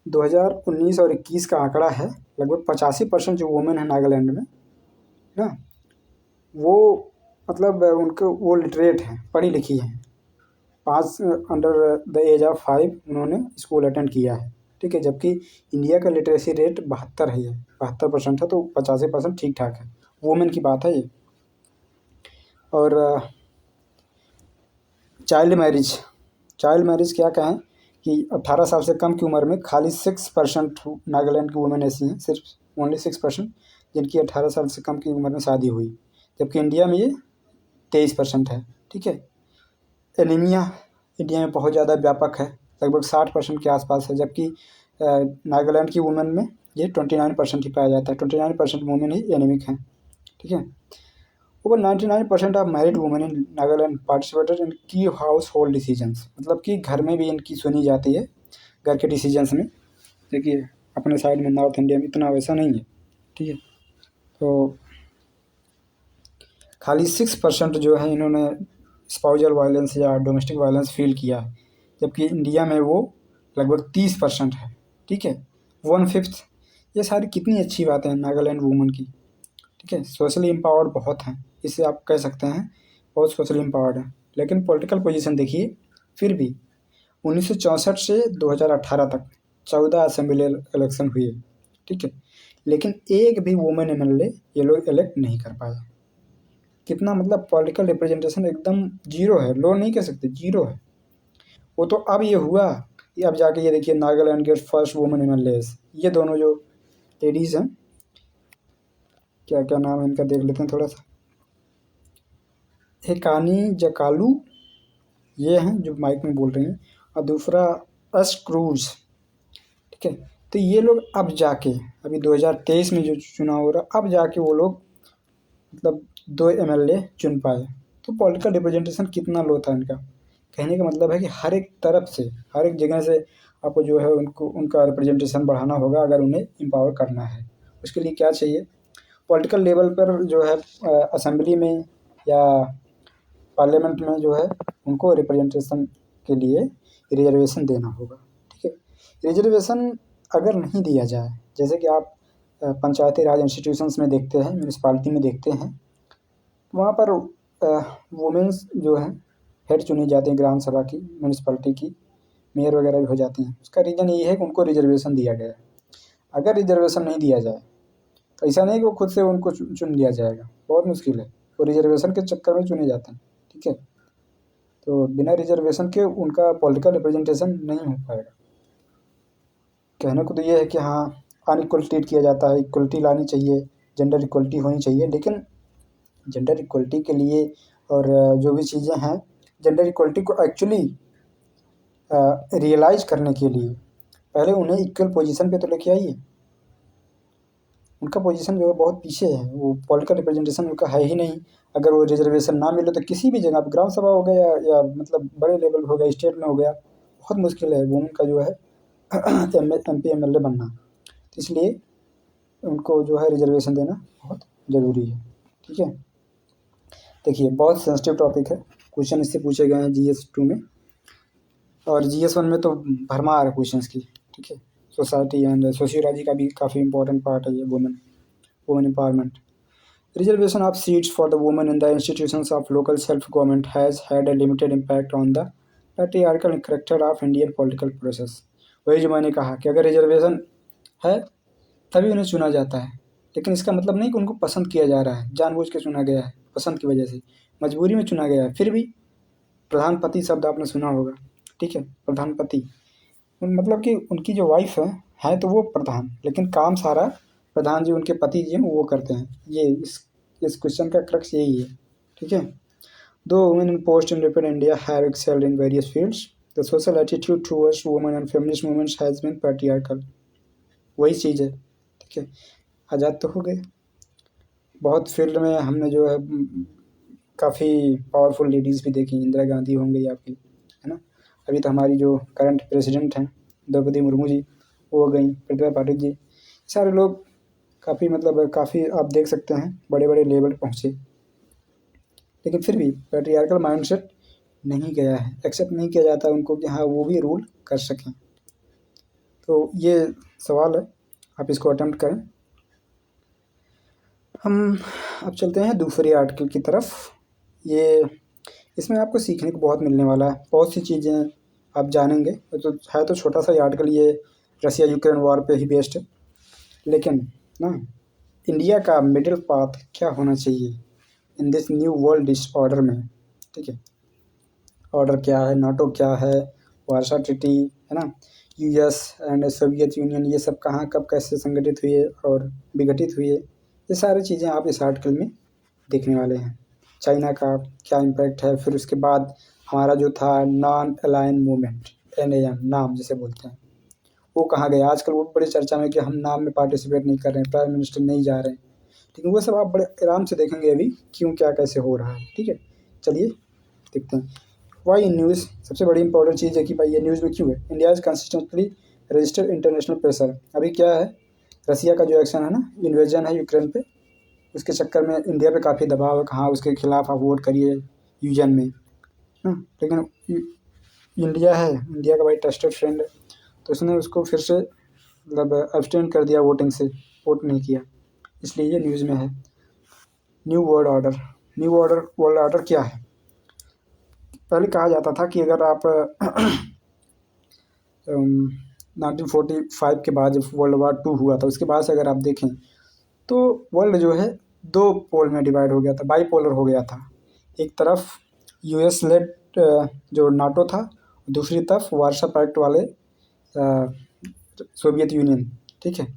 2019 और 21 का आंकड़ा है, लगभग 85% जो वुमेन है नागालैंड में ना, वो मतलब उनको वो लिटरेट हैं, पढ़ी लिखी हैं। 5 अंडर द एज ऑफ 5 उन्होंने स्कूल अटेंड किया है। ठीक है, जबकि इंडिया का लिटरेसी रेट 72 है, 72% है, तो 85% ठीक ठाक है। वुमेन की बात है ये। और चाइल्ड मैरिज क्या कहें कि 18 साल से कम की उम्र में खाली 6% नागालैंड की वुमेन ऐसी हैं, सिर्फ ओनली 6% जिनकी 18 साल से कम की उम्र में शादी हुई, जबकि इंडिया में ये 23% है। ठीक है। एनीमिया इंडिया में बहुत ज़्यादा व्यापक है, लगभग 60% के आसपास है, जबकि नागालैंड की वुमेन में ये 29% ही पाया जाता है। 29% वुमेन ही एनीमिक हैं। ठीक है। Over 99% of married women in Nagaland participated in की हाउस होल्ड डिसीजंस, मतलब कि घर में भी इनकी सुनी जाती है, घर के डिसीजंस में। देखिए अपने साइड में नॉर्थ इंडिया में इतना वैसा नहीं है। ठीक है, तो खाली 6% जो है इन्होंने स्पाउजल वायलेंस या डोमेस्टिक वायलेंस फील किया है, जबकि इंडिया में वो लगभग 30% है। ठीक है, 1/5। ये सारी कितनी अच्छी बातें हैं नागालैंड वुमेन की। ठीक है, सोशली एम्पावर्ड बहुत हैं, इससे आप कह सकते हैं बहुत सोशली एम्पावर्ड है। लेकिन पॉलिटिकल पोजीशन देखिए, फिर भी 1964 से 2018 तक 14 असेंबली इलेक्शन हुए। ठीक है, लेकिन एक भी वुमेन एमएलए ये लोग इलेक्ट नहीं कर पाए। कितना मतलब पॉलिटिकल रिप्रेजेंटेशन एकदम जीरो है, लो नहीं कह सकते, जीरो है वो। तो अब ये हुआ कि अब जाके ये देखिए Nagaland get first women MLA, ये दोनों जो लेडीज़ हैं, क्या क्या नाम है इनका देख लेते हैं थोड़ा सा। हेकानी जकालू ये हैं जो माइक में बोल रही हैं, और दूसरा एस क्रूज। ठीक है, तो ये लोग अब जाके, अभी 2023 में जो चुनाव हो रहा, अब जाके वो लोग मतलब 2 एमएलए चुन पाए। तो पॉलिटिकल रिप्रेजेंटेशन कितना लो था इनका। कहने का मतलब है कि हर एक तरफ से, हर एक जगह से आपको जो है उनको उनका रिप्रेजेंटेशन बढ़ाना होगा अगर उन्हें एम्पावर करना है। उसके लिए क्या चाहिए, पॉलिटिकल लेवल पर जो है असेंबली में या पार्लियामेंट में जो है उनको रिप्रेजेंटेशन के लिए रिजर्वेशन देना होगा। ठीक है, रिजर्वेशन अगर नहीं दिया जाए, जैसे कि आप पंचायती राज इंस्टीट्यूशंस में देखते हैं, म्यूनिसपालिटी में देखते हैं, वहाँ पर वुमेंस जो है हेड चुनी जाती हैं ग्राम सभा की, म्यूनिसपालिटी की, मेयर वगैरह भी हो जाती हैं। उसका रीज़न ये है कि उनको रिजर्वेशन दिया गया है। अगर रिजर्वेशन नहीं दिया जाए तो ऐसा नहीं कि वो खुद से उनको चुन लिया जाएगा, बहुत मुश्किल है। वो रिजर्वेशन के चक्कर में चुने जाते हैं। ठीक है, तो बिना रिजर्वेशन के उनका पॉलिटिकल रिप्रेजेंटेशन नहीं हो पाएगा। कहने को तो ये है कि हाँ, अनइक्वल ट्रीट किया जाता है, इक्वलिटी लानी चाहिए, जेंडर इक्वलिटी होनी चाहिए, लेकिन जेंडर इक्वलिटी के लिए और जो भी चीज़ें हैं, जेंडर इक्वलिटी को एक्चुअली रियलाइज़ करने के लिए पहले उन्हें इक्वल पोजीशन पे तो लेके आइए। उनका पोजीशन जो है बहुत पीछे है, वो पॉलिटिकल रिप्रेजेंटेशन उनका है ही नहीं। अगर वो रिजर्वेशन ना मिले तो किसी भी जगह ग्राम सभा हो गया या मतलब बड़े लेवल हो गया, स्टेट में हो गया, बहुत मुश्किल है वुमेन का जो है MP MLA बनना। तो इसलिए उनको जो है रिजर्वेशन देना बहुत ज़रूरी है। ठीक है, देखिए बहुत सेंसिटिव टॉपिक है, क्वेश्चन इससे पूछे गए हैं GS 2 में, और GS 1 में तो भरमार है क्वेश्चंस की। ठीक है, सोसाइटी एंड सोशियोलॉजी का भी काफ़ी इंपॉर्टेंट पार्ट है ये, women empowerment. Reservation of seats for the women in the institutions of local self-government has had a limited impact on the patriarchal character of Indian political process। वही जो मैंने कहा कि अगर रिजर्वेशन है तभी उन्हें चुना जाता है, लेकिन इसका मतलब नहीं कि उनको पसंद किया जा रहा है, जानबूझ के चुना गया है, पसंद की वजह से, मजबूरी में चुना गया है। फिर भी प्रधानपति शब्द आपने सुना होगा। ठीक है, प्रधानपति मतलब कि उनकी जो वाइफ है तो वो प्रधान, लेकिन काम सारा प्रधान जी, उनके पति जी हैं, वो करते हैं। ये इस क्वेश्चन का क्रक्स यही है। ठीक है, दो women in post independent India have excelled in various fields, the social attitude towards women and feminist movements has been patriarchal. वही चीज़ है। ठीक है, आज़ाद तो हो गए, बहुत फील्ड में हमने जो है काफ़ी पावरफुल लेडीज़ भी देखी, इंदिरा गांधी होंगी आपकी, है ना। अभी तो हमारी जो करंट प्रेसिडेंट हैं द्रौपदी मुर्मू जी, वो हो गई, प्रतिभा पाटिल जी, सारे लोग काफ़ी मतलब काफ़ी आप देख सकते हैं बड़े बड़े लेवल पहुँचे, लेकिन फिर भी पैट्रियार्कल माइंडसेट नहीं गया है, एक्सेप्ट नहीं किया जाता उनको कि हाँ वो भी रूल कर सकें। तो ये सवाल है, आप इसको अटेम्प्ट करें। हम अब चलते हैं दूसरे आर्टिकल की तरफ। ये इसमें आपको सीखने को बहुत मिलने वाला है, बहुत सी चीज़ें आप जानेंगे। तो है तो छोटा सा ही आर्टिकल, ये रसिया यूक्रेन वॉर पे ही बेस्ड है, लेकिन ना इंडिया का मिडिल पाथ क्या होना चाहिए in this new world disorder में। ठीक है, ऑर्डर क्या है, नाटो क्या है, वार्सा ट्रीटी, है ना, US एंड सोवियत यूनियन, ये सब कहाँ कब कैसे संगठित हुए और विघटित हुए, ये सारी चीज़ें आप इस आर्टिकल में देखने वाले हैं। चाइना का क्या इम्पैक्ट है, फिर उसके बाद हमारा जो था नॉन अलाइन मूवमेंट, NAM नाम जिसे बोलते हैं, वो कहाँ गया। आजकल वो बड़ी चर्चा में कि हम नाम में पार्टिसिपेट नहीं कर रहे हैं, प्राइम मिनिस्टर नहीं जा रहे हैं, लेकिन वो सब आप बड़े आराम से देखेंगे अभी क्यों क्या कैसे हो रहा है। ठीक है, चलिए देखते हैं। वाई इन न्यूज़, सबसे बड़ी इंपॉर्टेंट चीज़ है कि भाई ये न्यूज़ में क्यों है। India is consistently registered international pressure. अभी क्या है, रसिया का जो एक्शन है ना, इन्वेजन है यूक्रेन पे, उसके चक्कर में इंडिया पे काफ़ी दबाव है, कहाँ उसके खिलाफ आप वोट करिए UN में ना। लेकिन इंडिया है, इंडिया का भाई ट्रस्टेड फ्रेंड है, तो उसने उसको फिर से मतलब एब्सटेन कर दिया वोटिंग से, वोट नहीं किया, इसलिए ये न्यूज़ में है। New world order, new world order क्या है। पहले कहा जाता था कि अगर आप 1945 के बाद जब वर्ल्ड वॉर 2 हुआ था, उसके बाद से अगर आप देखें तो वर्ल्ड जो है दो पोल में डिवाइड हो गया था, बाईपोलर हो गया था। एक तरफ US लेड जो नाटो था, दूसरी तरफ वार्सा पैक्ट वाले सोवियत यूनियन। ठीक है,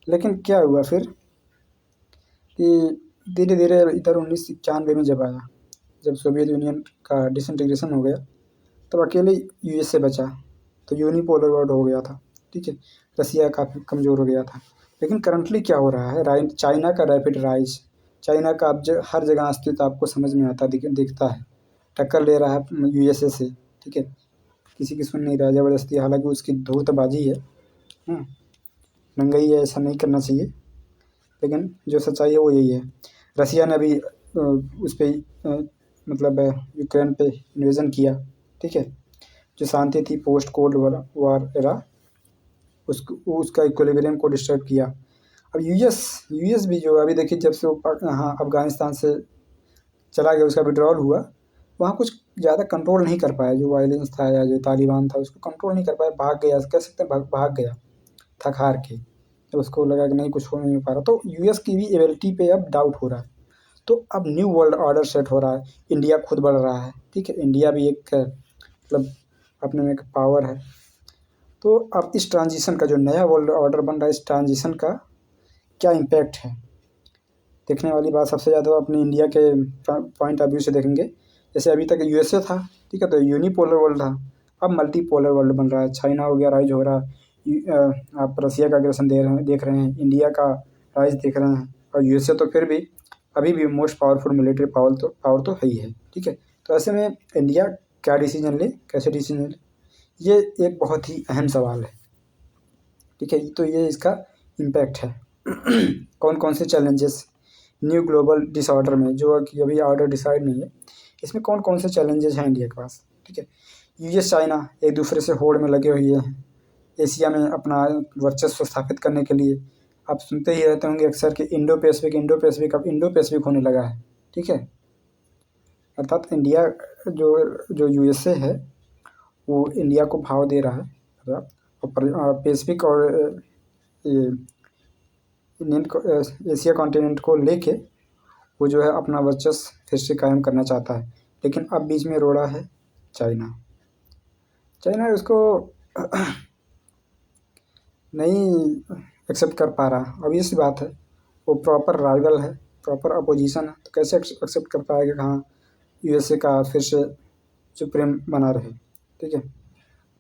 लेकिन क्या हुआ फिर कि धीरे धीरे इधर 1991 में जब आया, जब सोवियत यूनियन का डिसइंटीग्रेशन हो गया, तब अकेले USA बचा, तो यूनिपोलर वर्ल्ड हो गया था। ठीक है, रसिया काफ़ी कमज़ोर हो गया था। लेकिन करंटली क्या हो रहा है, चाइना का रैपिड राइज, चाइना का अब हर जगह अस्तित्व आपको समझ में आता दिखता है, टक्कर ले रहा है USA से। ठीक है, किसी की सुन नहीं रहा ज़बरदस्ती, हालांकि उसकी धूर्तबाजी है, नंगाई है, ऐसा नहीं करना चाहिए, लेकिन जो सच्चाई है वो यही है। रसिया ने अभी उस पर मतलब यूक्रेन पे इन्वेजन किया, ठीक है, जो शांति थी पोस्ट कोल्ड वॉर एरा, उसका इक्विलिब्रियम को डिस्टर्ब किया। अब यूएस भी जो अभी देखिए, जब से वो हाँ अफगानिस्तान से चला गया, उसका विड्रॉल हुआ, वहाँ कुछ ज़्यादा कंट्रोल नहीं कर पाया। जो वायलेंस था या जो तालिबान था, उसको कंट्रोल नहीं कर पाया, भाग गया, कह सकते हैं भाग गया थक हार के, जब उसको लगा कि नहीं कुछ हो नहीं पा रहा। तो यूएस की भी एबिलिटी पे अब डाउट हो रहा है। तो अब न्यू वर्ल्ड ऑर्डर सेट हो रहा है, इंडिया खुद बढ़ रहा है, ठीक है, इंडिया भी एक मतलब अपने में एक पावर है। तो अब इस ट्रांजिशन का जो नया वर्ल्ड ऑर्डर बन रहा है, इस ट्रांजिशन का क्या इम्पैक्ट है, देखने वाली बात सबसे ज़्यादा अपने इंडिया के पॉइंट ऑफ व्यू से देखेंगे। जैसे अभी तक यूएसए था, ठीक है, तो यूनिपोलर वर्ल्ड था, अब मल्टीपोलर वर्ल्ड बन रहा है। चाइना हो गया राइज हो रहा है, आप रसिया का अग्रेसन देख रहे हैं, इंडिया का राइज देख रहे हैं, और यूएसए तो फिर भी अभी भी मोस्ट पावरफुल मिलिट्री पावर तो है ही है, ठीक है। तो ऐसे में इंडिया क्या डिसीजन ले, कैसे डिसीजन ले, ये एक बहुत ही अहम सवाल है, ठीक है। तो ये इसका इम्पैक्ट है। कौन कौन से चैलेंजेस न्यू ग्लोबल डिसऑर्डर में, जो कि अभी ऑर्डर डिसाइड नहीं है, इसमें कौन कौन से चैलेंजेस हैं इंडिया के पास, ठीक है। यूएस चाइना एक दूसरे से होड़ में लगे हुए हैं, एशिया में अपना वर्चस्व स्थापित करने के लिए। आप सुनते ही रहते होंगे अक्सर कि इंडो पैसिफिक अब इंडो पैसिफिक होने लगा है, ठीक है। अर्थात इंडिया जो जो यूएसए है, वो इंडिया को भाव दे रहा है, और पैसिफिक और ये इंडियन एशिया कॉन्टिनेंट को लेके वो जो है अपना वर्चस्व फिर से कायम करना चाहता है। लेकिन अब बीच में रोड़ा है चाइना उसको नहीं एक्सेप्ट कर पा रहा। अब ये सी बात है, वो प्रॉपर राइवल है, प्रॉपर अपोजिशन है, तो कैसे एक्सेप्ट कर पाएगा कि हाँ यूएसए का फिर से सुप्रीम बना रहे, ठीक है।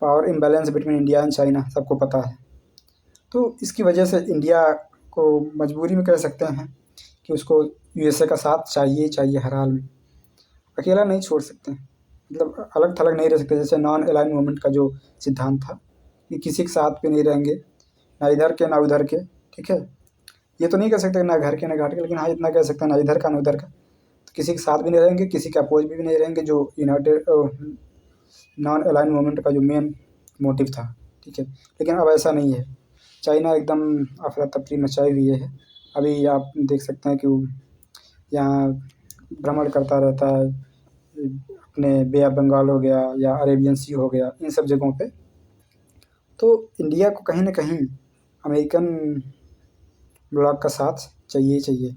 Power imbalance between India and China सबको पता है। तो इसकी वजह से इंडिया को मजबूरी में कह सकते हैं कि उसको यूएसए का साथ चाहिए हर हाल में, अकेला नहीं छोड़ सकते, मतलब अलग थलग नहीं रह सकते। जैसे नॉन अलाइन मूवमेंट का जो सिद्धांत था कि किसी के साथ पे नहीं रहेंगे, ना इधर के ना उधर के, ठीक है। ये तो नहीं कह सकते ना घर के ना घाट के, लेकिन हाँ इतना कह सकते हैं ना इधर का ना उधर का। तो किसी के साथ भी नहीं रहेंगे, किसी के अपोज भी नहीं रहेंगे, जो यूनाइटेड नॉन अलाइन मूवमेंट का जो मेन मोटिव था, ठीक है। लेकिन अब ऐसा नहीं है, चाइना एकदम अफरा तफरी मचाई हुई है। अभी आप देख सकते हैं कि वो यहाँ भ्रमण करता रहता है, अपने बे ऑफ बंगाल हो गया या अरेबियन सी हो गया, इन सब जगहों पे। तो इंडिया को कहीं ना कहीं अमेरिकन ब्लॉक का साथ चाहिए ही चाहिए।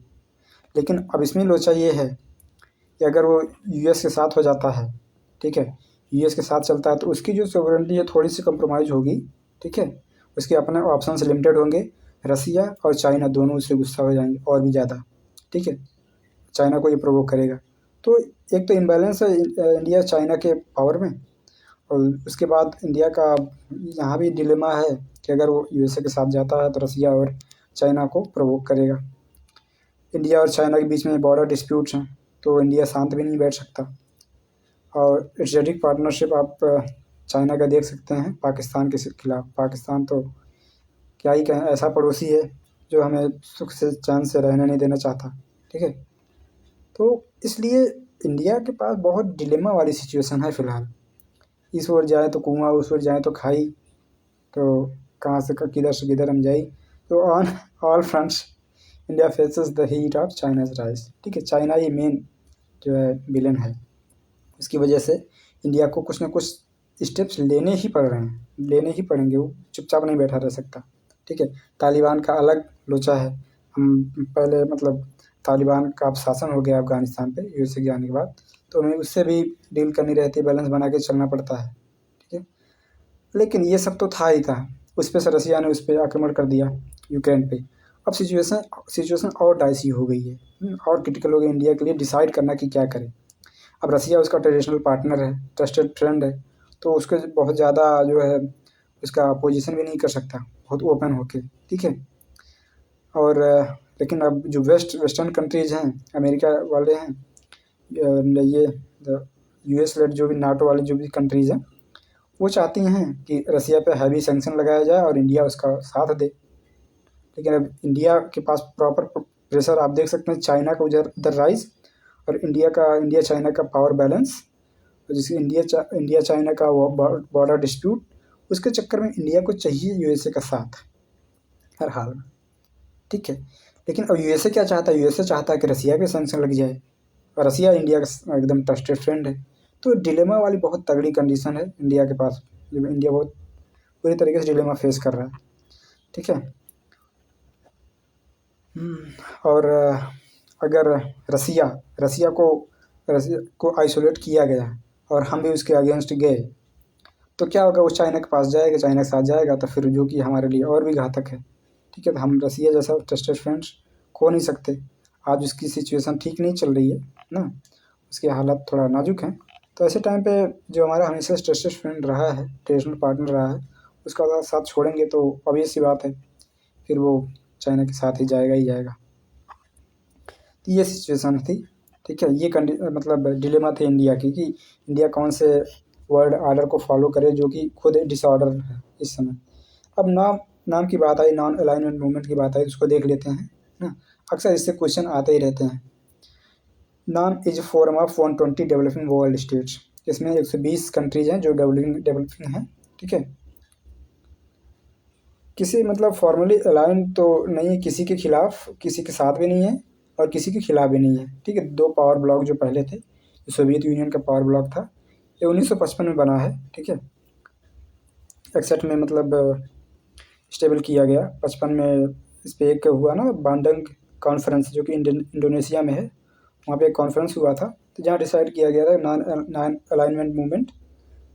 लेकिन अब इसमें लोचा ये है कि अगर वो यूएस के साथ हो जाता है, ठीक है, यूएस के साथ चलता है, तो उसकी जो सोवरेनिटी है थोड़ी सी कंप्रोमाइज़ होगी, ठीक है। उसके अपने ऑप्शंस लिमिटेड होंगे, रसिया और चाइना दोनों उससे गुस्सा हो जाएंगे और भी ज़्यादा, ठीक है। चाइना को ये प्रोवोक करेगा। तो एक तो इम्बैलेंस है इंडिया चाइना के पावर में, और उसके बाद इंडिया का यहाँ भी डिलेमा है कि अगर वो यूएसए के साथ जाता है तो रसिया और चाइना को प्रोवोक करेगा। इंडिया और चाइना के बीच में बॉर्डर डिस्प्यूट्स हैं, तो इंडिया शांत भी नहीं बैठ सकता। और स्ट्रेटेजिक पार्टनरशिप आप चाइना का देख सकते हैं पाकिस्तान के खिलाफ। पाकिस्तान तो क्या ही कहें, ऐसा पड़ोसी है जो हमें सुख से चैन से रहने नहीं देना चाहता, ठीक है। तो इसलिए इंडिया के पास बहुत डिलेमा वाली सिचुएशन है फ़िलहाल। इस ओर जाए तो कुआं, उस ओर जाए तो खाई, तो कहाँ से किधर हम जाए। तो on all fronts India faces the heat of China's rise, ठीक है। चाइना ही मेन जो है विलन है। इसकी वजह से इंडिया को कुछ ना कुछ स्टेप्स लेने ही पड़ रहे हैं, लेने ही पड़ेंगे, वो चुपचाप नहीं बैठा रह सकता, ठीक है। तालिबान का अलग लोचा है। हम पहले मतलब तालिबान का अब शासन हो गया अफ़गानिस्तान पे यूएसए के आने के बाद, तो उन्हें उससे भी डील करनी रहती है, बैलेंस बना के चलना पड़ता है, ठीक है। लेकिन ये सब तो था ही था, उस पर से रसिया ने उस पर आक्रमण कर दिया यूक्रेन पे। अब सिचुएशन और डाइसी हो गई है, और क्रिटिकल हो गई इंडिया के लिए डिसाइड करना कि क्या करें। अब रसिया उसका ट्रेडिशनल पार्टनर है, ट्रस्टेड फ्रेंड है, तो उसके बहुत ज़्यादा जो है उसका अपोजिशन भी नहीं कर सकता बहुत ओपन होके, ठीक है। और लेकिन अब जो वेस्टर्न कंट्रीज़ हैं, अमेरिका वाले हैं, ये यूएस लेड जो भी नाटो वाली जो भी कंट्रीज़ हैं, वो चाहती हैं कि रसिया पे हैवी सैंक्शन लगाया जाए और इंडिया उसका साथ दे। लेकिन अब इंडिया के पास प्रॉपर प्रेशर आप देख सकते हैं, चाइना का उधर राइज और इंडिया चाइना का पावर बैलेंस, जिससे इंडिया चाइना का बॉर्डर डिस्प्यूट, उसके चक्कर में इंडिया को चाहिए यूएसए का साथ हर हाल में, ठीक है। लेकिन अब यूएसए क्या चाहता है, यूएसए चाहता है कि रसिया पे सैंक्शन लग जाए, और रसिया इंडिया का एकदम ट्रस्टेड फ्रेंड है। तो डिलेमा वाली बहुत तगड़ी कंडीशन है इंडिया के पास, इंडिया बहुत पूरी तरीके से डिलेमा फेस कर रहा है, ठीक है। और अगर रसिया को आइसोलेट किया गया और हम भी उसके अगेंस्ट गए, तो क्या होगा, वो चाइना के पास जाएगा, चाइना के साथ जाएगा, तो फिर जो कि हमारे लिए और भी घातक है, ठीक है। तो हम रसिया जैसा ट्रस्टेड फ्रेंड्स खो नहीं सकते। आज उसकी सिचुएशन ठीक नहीं चल रही है ना, उसके हालात थोड़ा नाजुक हैं। तो ऐसे टाइम पे जो हमारा हमेशा ट्रस्टेड फ्रेंड रहा है, ट्रेडिशनल पार्टनर रहा है, उसका साथ छोड़ेंगे तो ऑब्वियस सी बात है, फिर वो चाइना के साथ ही जाएगा। तो ये सिचुएशन थी, ठीक है। ये मतलब डिलेमा थे इंडिया की कि इंडिया कौन से वर्ल्ड ऑर्डर को फॉलो करे जो कि खुद डिसऑर्डर है इस समय। अब नाम की बात आई, नॉन अलाइनमेंट मूवमेंट की बात आई, उसको देख लेते हैं ना। अक्सर इससे क्वेश्चन आते ही रहते हैं। नाम is forum of 120 developing world states, इसमें 120 कंट्रीज हैं जो डेवलपिंग हैं, ठीक है। किसी मतलब फॉर्मली अलाइन तो नहीं है किसी के खिलाफ, किसी के साथ भी नहीं है और किसी के खिलाफ भी नहीं है, ठीक है। दो पावर ब्लॉक जो पहले थे, सोवियत यूनियन का पावर ब्लॉक था, ये 1955 में बना है, ठीक है। 61 में मतलब स्टेबल किया गया, 55 में इस पर एक हुआ ना बांडंग कॉन्फ्रेंस, जो कि इंडोनेशिया में है। वहाँ पे एक कॉन्फ्रेंस हुआ था, तो जहाँ डिसाइड किया गया था नॉन अलाइनमेंट मूवमेंट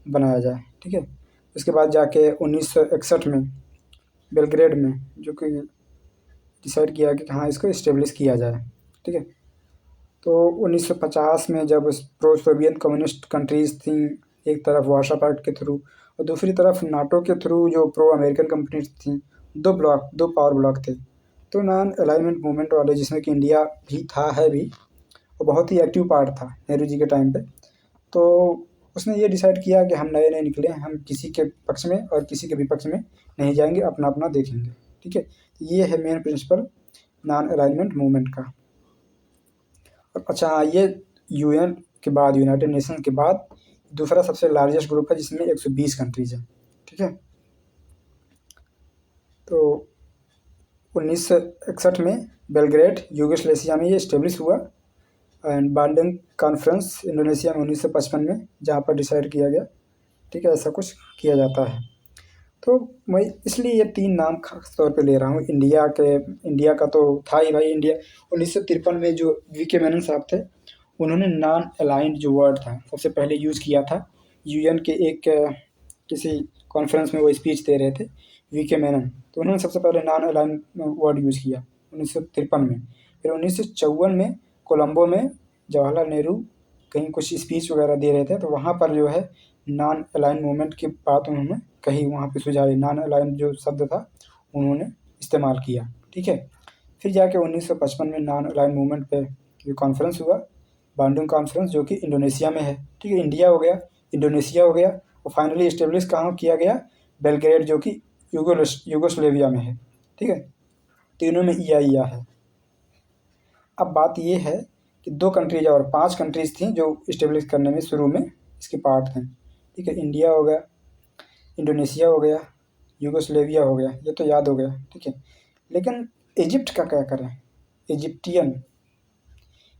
बनाया जाए, ठीक है। उसके बाद जाके 1961 में बेलग्रेड में जो कि डिसाइड किया कि हाँ इसको इस्टेब्लिश किया जाए, ठीक है। तो 1950 में जब प्रो सोवियत कम्युनिस्ट कंट्रीज़ थी, एक तरफ वार्सा पैक्ट के थ्रू और दूसरी तरफ नाटो के थ्रू जो प्रो अमेरिकन कंपनीज थी, दो पावर ब्लॉक थे। तो नॉन अलाइनमेंट मूवमेंट वाले, जिसमें कि इंडिया भी था, है भी, वो बहुत ही एक्टिव पार्ट था नेहरू जी के टाइम पे। तो उसने ये डिसाइड किया कि हम नए निकले, हम किसी के पक्ष में और किसी के विपक्ष में नहीं जाएंगे, अपना अपना देखेंगे, ठीक है। ये है main principle non alignment movement का। अच्छा, ये यूएन के बाद, यूनाइटेड नेशन के बाद दूसरा सबसे लार्जेस्ट ग्रुप है, जिसमें 120 कंट्रीज हैं, ठीक है। तो 1961 में बेलग्रेड यूगोस्लेविया में ये इस्टेब्लिश हुआ, एंड बांडंग कॉन्फ्रेंस इंडोनेशिया में 1955 में, जहाँ पर डिसाइड किया गया, ठीक है, ऐसा कुछ किया जाता है। तो मैं इसलिए ये 3 नाम खास तौर पे ले रहा हूँ। इंडिया का तो था ही भाई। इंडिया 1953 में जो वी.के. मेनन साहब थे, उन्होंने नॉन अलाइंड जो वर्ड था सबसे पहले यूज़ किया था। यूएन के एक किसी कॉन्फ्रेंस में वो स्पीच दे रहे थे, वी.के. मेनन, तो उन्होंने सबसे पहले नॉन अलाइंड वर्ड यूज़ किया 1953 में। फिर 1954 में कोलंबो में जवाहरलाल नेहरू कहीं कुछ स्पीच वगैरह दे रहे थे, तो वहाँ पर जो है नॉन अलाइन मूवमेंट की बात उन्होंने कही, वहाँ पे सुझाई, नॉन अलाइन जो शब्द था उन्होंने इस्तेमाल किया, ठीक है। फिर जाके 1955 में नॉन अलाइन मूवमेंट पे ये कॉन्फ्रेंस हुआ, बांडुंग कॉन्फ्रेंस, जो कि इंडोनेशिया में है, ठीक है। इंडिया हो गया, इंडोनेशिया हो गया, और फाइनली इस्टेब्लिश कहाँ किया गया, बेलग्रेड, जो कि यूगोस्लेविया में है, ठीक है। तीनों में EIA है। अब बात ये है कि 2 कंट्रीज और 5 कंट्रीज थी जो इस्टेब्लिश करने में शुरू में इसके पार्ट थे, ठीक है। इंडिया हो गया, इंडोनेशिया हो गया, यूगोस्लेविया हो गया, ये तो याद हो गया, ठीक है। लेकिन इजिप्ट का क्या करें,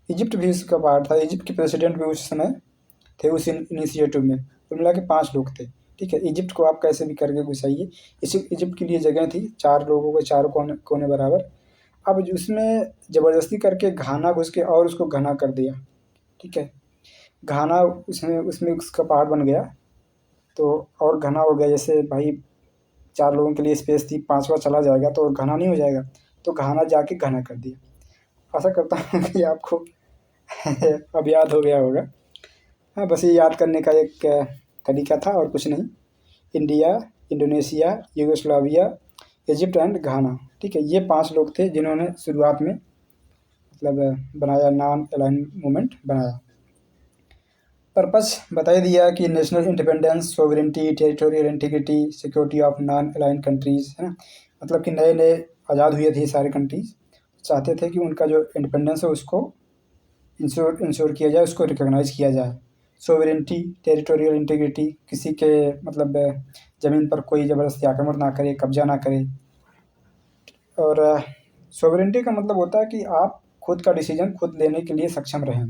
इजिप्ट भी इसका पार्ट था। इजिप्ट के प्रेसिडेंट भी उस समय थे उस इनिशिएटिव में, तो मिला के 5 लोग थे, ठीक है। इजिप्ट को आप कैसे भी करके घुसाइए, इजिप्ट के लिए जगह थी 4 लोगों को, 4 कोने बराबर। अब उसमें ज़बरदस्ती करके घाना घुस के और उसको घना कर दिया, ठीक है। घाना उसमें उसका पार्ट बन गया, तो और घना हो गया। जैसे भाई 4 लोगों के लिए स्पेस थी, 5वां चला जाएगा तो और घना नहीं हो जाएगा, तो घाना जाके घना कर दिया। आशा करता हूँ कि आपको अब याद हो गया होगा। हाँ, बस ये याद करने का एक तरीका था और कुछ नहीं। India, Indonesia, Yugoslavia, Egypt and Ghana, ठीक है। ये 5 लोग थे जिन्होंने शुरुआत में मतलब बनाया, नॉन अलाइन मूवमेंट बनाया। पर्पस बता ही दिया कि national independence, sovereignty, territorial integrity, security of non align countries, है ना। मतलब कि नए आज़ाद हुए थे सारे कंट्रीज़, चाहते थे कि उनका जो इंडिपेंडेंस है उसको इंश्योर किया जाए, उसको रिकॉग्नाइज़ किया जाए। सोवरेनिटी, टेरिटोरियल इंटीग्रिटी, किसी के मतलब ज़मीन पर कोई ज़बरदस्ती आक्रमण ना करे, कब्जा ना करे। और सोवरेनिटी का मतलब होता है कि आप खुद का डिसीजन खुद लेने के लिए सक्षम रहें।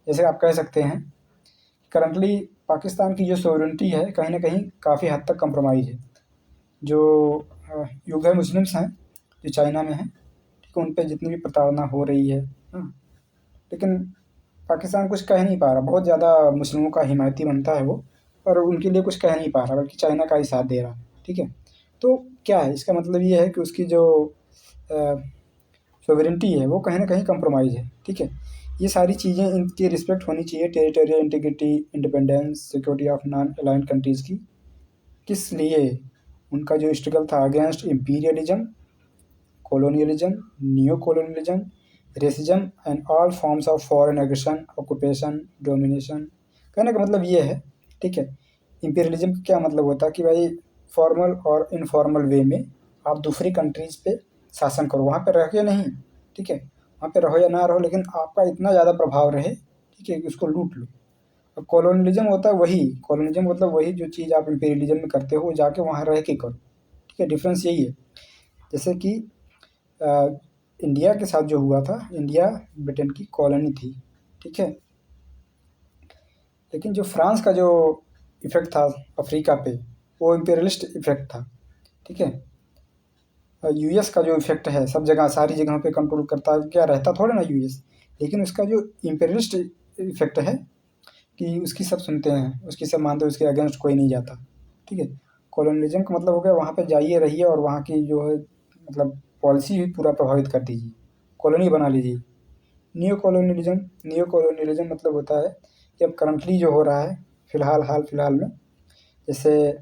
जैसे आप कह सकते हैं करंटली पाकिस्तान की जो सोवरेनिटी है कहीं ना कहीं काफ़ी हद तक कंप्रोमाइज़ है। जो युगल मुस्लिम्स हैं जो चाइना में हैं, ठीक है, उन पर जितनी भी प्रताड़ना हो रही है, लेकिन पाकिस्तान कुछ कह नहीं पा रहा। बहुत ज़्यादा मुस्लिमों का हिमायती बनता है वो, और उनके लिए कुछ कह नहीं पा रहा, बल्कि चाइना का ही साथ दे रहा। ठीक है, तो क्या है इसका मतलब? ये है कि उसकी जो सोवरेनिटी है वो कहीं ना कहीं कंप्रोमाइज़ है। ठीक है, ये सारी चीज़ें इनकी रिस्पेक्ट होनी चाहिए, territorial integrity, independence, security of non aligned countries की। किस लिए? उनका जो स्ट्रगल था against imperialism, colonialism, neo-colonialism, racism and all forms of foreign aggression, occupation, domination। कहने का मतलब ये है, ठीक है, इंपीरियलिज्म का क्या मतलब होता है कि भाई फॉर्मल और इनफॉर्मल वे में आप दूसरी कंट्रीज़ पे शासन करो, वहाँ पे रह के नहीं, ठीक है, वहाँ पे रहो या ना रहो, लेकिन आपका इतना ज़्यादा प्रभाव रहे, ठीक है, कि उसको लूट लो। अब कॉलोनियलिज्म होता है वही, कॉलोनियलिज्म मतलब वही जो चीज़ आप इंपीरियलिज्म में करते हो जाके वहाँ रह के करो। ठीक है, डिफरेंस यही है। जैसे कि इंडिया के साथ जो हुआ था, इंडिया ब्रिटेन की कॉलोनी थी, ठीक है, लेकिन जो फ्रांस का जो इफ़ेक्ट था अफ्रीका पे, वो इम्पेरियलिस्ट इफ़ेक्ट था। ठीक है, यूएस का जो इफ़ेक्ट है सब जगह सारी जगहों पे कंट्रोल करता है, क्या रहता थोड़ा ना यूएस, लेकिन उसका जो इम्पेरियलिस्ट इफ़ेक्ट है कि उसकी सब सुनते हैं, उसकी सब मानते हैं, उसके अगेंस्ट कोई नहीं जाता। ठीक है, कॉलोनियलिज्म का मतलब हो गया वहाँ पे जाइए, रहिए, और वहाँ की जो है मतलब पॉलिसी भी पूरा प्रभावित कर दीजिए, कॉलोनी बना लीजिए। नियो कॉलोनियलिज्म मतलब होता है कि अब करंटली जो हो रहा है हाल फिलहाल में, जैसे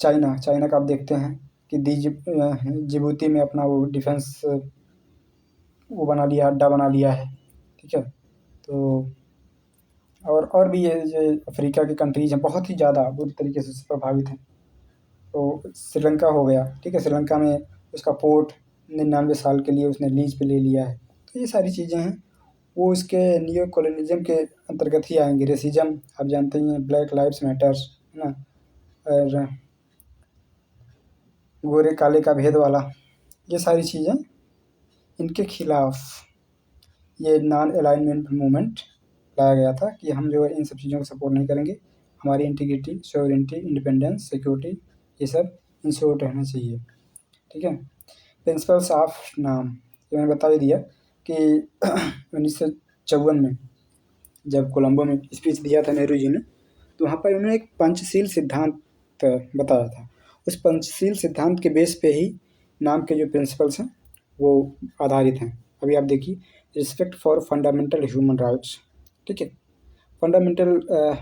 चाइना का आप देखते हैं कि जिबूती में अपना वो डिफेंस वो बना लिया, अड्डा बना लिया है। ठीक है, तो और भी ये जो अफ्रीका की कंट्रीज़ हैं बहुत ही ज़्यादा बुरी तरीके से प्रभावित हैं। तो श्रीलंका हो गया, ठीक है, श्रीलंका में उसका पोर्ट 99 साल के लिए उसने लीज पे ले लिया है। तो ये सारी चीज़ें हैं, वो इसके नियो कॉलोनिज्म के अंतर्गत ही आएंगे। रेसिज्म आप जानते ही हैं, ब्लैक लाइव्स मैटर्स, है ना, और गोरे काले का भेद वाला, ये सारी चीज़ें इनके खिलाफ ये नॉन अलाइनमेंट मूवमेंट लाया गया था कि हम जो है इन सब चीज़ों को सपोर्ट नहीं करेंगे, हमारी इंटीग्रिटी, सोवरेनिटी, इंडिपेंडेंस, सिक्योरिटी, ये सब इंश्योर रहना चाहिए। ठीक है, प्रिंसिपल्स ऑफ नाम, ये मैंने बता ही दिया कि 1954 में जब कोलंबो में स्पीच दिया था नेहरू जी ने, तो वहाँ पर उन्होंने एक पंचशील सिद्धांत बताया था। उस पंचशील सिद्धांत के बेस पे ही नाम के जो प्रिंसिपल्स हैं वो आधारित हैं। अभी आप देखिए, respect for fundamental human rights, ठीक है, फंडामेंटल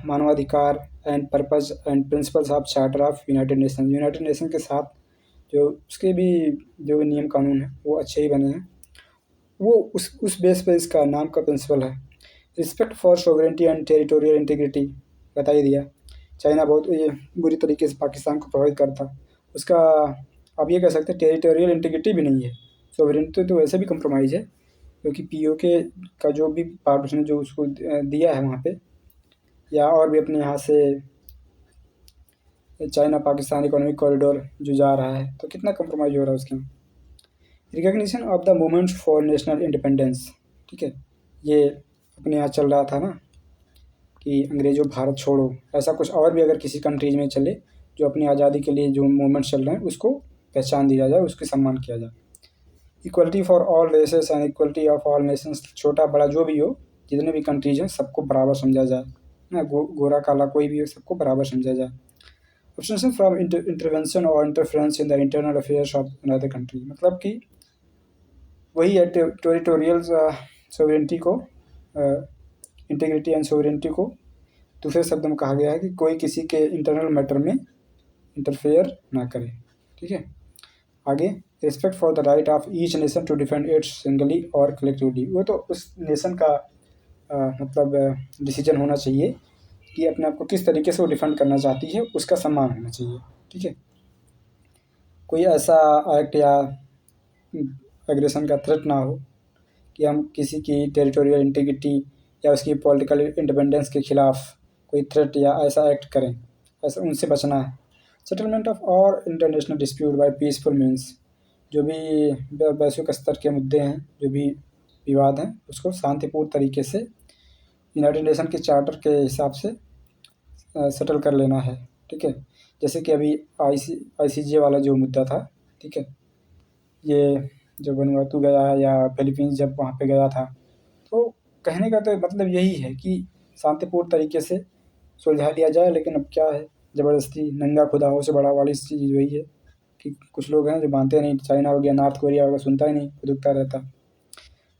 मानवाधिकार and purpose and principles of charter of United nation के साथ जो उसके भी जो नियम कानून हैं वो अच्छे ही बने हैं। वो उस बेस पे इसका नाम का प्रिंसिपल है। Respect for sovereignty and territorial integrity बता ही दिया। चाइना बहुत ये बुरी तरीके से पाकिस्तान को प्रभावित करता, उसका आप ये कह सकते हैं टेरिटोरियल इंटीग्रिटी भी नहीं है। सोवरेनिटी तो वैसे भी कंप्रोमाइज़ है, क्योंकि पीओके का जो भी पार्ट उसने जो उसको दिया है वहाँ पे, या और भी अपने यहाँ से चाइना पाकिस्तान इकोनॉमिक कॉरिडोर जो जा रहा है, तो कितना कंप्रोमाइज़ हो रहा है उसके में। Recognition of the movement for national independence, ठीक है, ये अपने यहाँ चल रहा था ना कि अंग्रेज़ों भारत छोड़ो, ऐसा कुछ और भी अगर किसी कंट्रीज में चले जो अपनी आज़ादी के लिए जो मूवमेंट चल रहे हैं उसको पहचान दिया जाए, उसके सम्मान किया जाए। Equality for all races and equality of all nations, छोटा बड़ा जो भी हो, जितने भी कंट्रीज हैं सबको बराबर समझा जाए ना, गोरा काला कोई भी हो, सबको बराबर समझा जाए। अब्सटेंशन फ्रॉम इंटरवेंशन और interference in the internal affairs of another country, मतलब कि वही है टेरिटोरियल सोवरेनिटी को, इंटीग्रिटी एंड सोवरेनिटी को दूसरे शब्द में कहा गया है कि कोई किसी के इंटरनल मैटर में इंटरफेयर ना करे। ठीक है, आगे respect for the right of each nation to defend its singly और कलेक्टिवली, वो तो उस नेशन का मतलब डिसीजन होना चाहिए कि अपने आप को किस तरीके से वो डिफेंड करना चाहती है, उसका सम्मान होना चाहिए। ठीक है, कोई ऐसा एक्ट या एग्रेशन का थ्रेट ना हो कि हम किसी की टेरिटोरियल इंटीग्रिटी या उसकी पॉलिटिकल इंडिपेंडेंस के खिलाफ कोई थ्रेट या ऐसा एक्ट करें, ऐसा उनसे बचना है। सेटलमेंट ऑफ और international dispute by peaceful means, जो भी वैश्विक स्तर के मुद्दे हैं, जो भी विवाद हैं, उसको शांतिपूर्ण तरीके से यूनाइटेड नेशन के चार्टर के हिसाब से सेटल कर लेना है। ठीक है, जैसे कि अभी ICJ वाला जो मुद्दा था, ठीक है, ये जो वनुआतू गया है या फिलीपींस जब वहाँ पे गया था, तो कहने का तो मतलब यही है कि शांतिपूर्ण तरीके से सुलझा लिया जाए। लेकिन अब क्या है, ज़बरदस्ती नंगा खुदा से बड़ा वाली चीज़ वही है कि कुछ लोग हैं जो मानते नहीं। चाइना हो गया, नॉर्थ कोरिया हो गया, सुनता ही नहीं, दुखता रहता।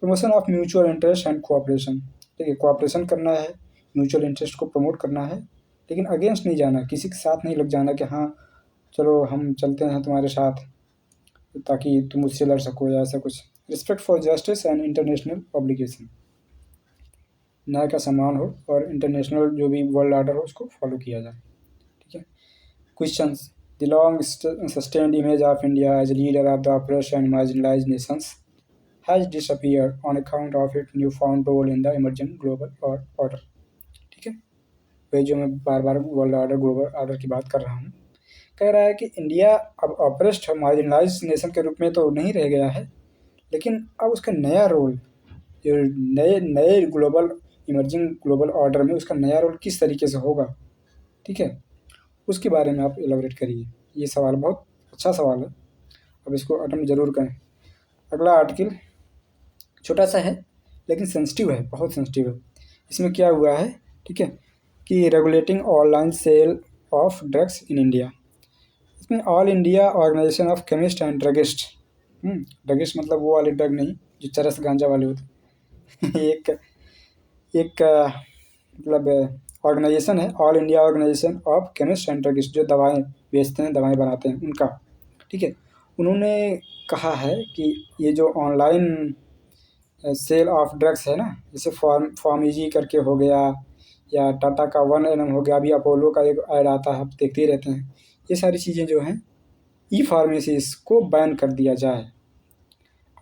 Promotion of mutual interest and cooperation, ठीक है, कोऑपरेशन करना है, म्यूचुअल इंटरेस्ट को प्रमोट करना है, लेकिन अगेंस्ट नहीं जाना, किसी के साथ नहीं लग जाना कि हाँ चलो हम चलते हैं तुम्हारे साथ ताकि तुम उससे लड़ सको या ऐसा कुछ। Respect for justice and international obligation, न्याय का सम्मान हो और इंटरनेशनल जो भी वर्ल्ड ऑर्डर हो उसको फॉलो किया जाए। ठीक है, questions. The long sustained image of India as leader of the operation and marginalised nations has disappeared on account of its newfound role in the emerging global order। ठीक है, वही जो मैं बार बार वर्ल्ड ऑर्डर, ग्लोबल ऑर्डर की बात कर रहा हूँ। कह रहा है कि इंडिया अब ऑपरेस्ट मार्जिनलाइज नेशन के रूप में तो नहीं रह गया है, लेकिन अब उसका नया रोल, जो नए नए ग्लोबल इमर्जिंग ग्लोबल ऑर्डर में उसका नया रोल किस तरीके से होगा, ठीक है, उसके बारे में आप एलाबोरेट करिए। ये सवाल बहुत अच्छा सवाल है, अब इसको अटेम्प्ट जरूर करें। अगला आर्टिकल छोटा सा है लेकिन सेंसिटिव है, बहुत सेंसिटिव है। इसमें क्या हुआ है, ठीक है, कि regulating online sale of drugs in India. इसमें all India organisation of chemist and druggist, druggist मतलब वो वाले ड्रग नहीं जो चरस गांजा वाले होते एक एक मतलब ऑर्गेनाइजेशन है, all India organisation of chemist and druggist, जो दवाएं बेचते हैं, दवाएं बनाते हैं, उनका। ठीक है, उन्होंने कहा है कि ये जो ऑनलाइन सेल ऑफ ड्रग्स है ना, जैसे फार्मेजी करके हो गया या टाटा का 1NM हो गया, अभी अपोलो का एक ऐड आता है, आप देखते ही रहते हैं। ये सारी चीज़ें जो हैं, ई फार्मेसीज को बैन कर दिया जाए।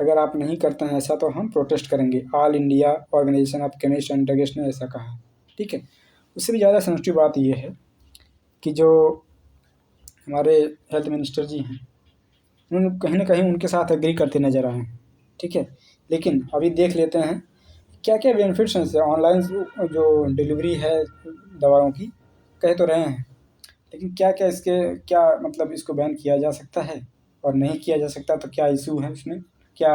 अगर आप नहीं करते हैं ऐसा तो हम प्रोटेस्ट करेंगे। All India organisation of chemist and druggist ने ऐसा कहा। ठीक है, उससे भी ज़्यादा सेंसिटिव बात ये है कि जो हमारे हेल्थ मिनिस्टर जी हैं, उन्होंने कहीं ना कहीं उनके साथ एग्री करते नज़र आए हैं। ठीक है, लेकिन अभी देख लेते हैं क्या क्या बेनिफिट्स हैं इससे। ऑनलाइन जो डिलीवरी है दवाओं की, कह तो रहे हैं, लेकिन क्या क्या इसके क्या मतलब इसको बैन किया जा सकता है और नहीं किया जा सकता, तो क्या इशू है उसमें, क्या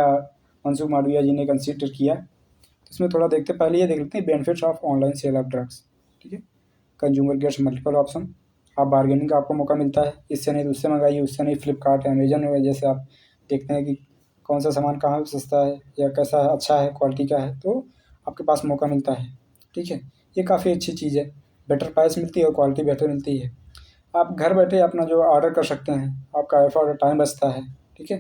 मनसुख मांडविया जी ने कंसिडर किया, तो इसमें थोड़ा देखते। पहले ये देख लेते हैं benefits of online sale of drugs. ठीक है, कंज्यूमर गेट्स मल्टीपल ऑप्शन, आप बार्गेनिंग का आपको मौका मिलता है, इससे नहीं तो उससे मंगाइए, उससे नहीं फ्लिपकार्ट अमेजन हो, जैसे आप देखते हैं कि कौन सा सामान कहाँ सस्ता है या कैसा है, अच्छा है, क्वालिटी का है, तो आपके पास मौका मिलता है। ठीक है, ये काफ़ी अच्छी चीज़ है, बेटर प्राइस मिलती है और क्वालिटी बेहतर मिलती है। आप घर बैठे अपना जो ऑर्डर कर सकते हैं, आपका एफर्ट और टाइम बचता है। ठीक है,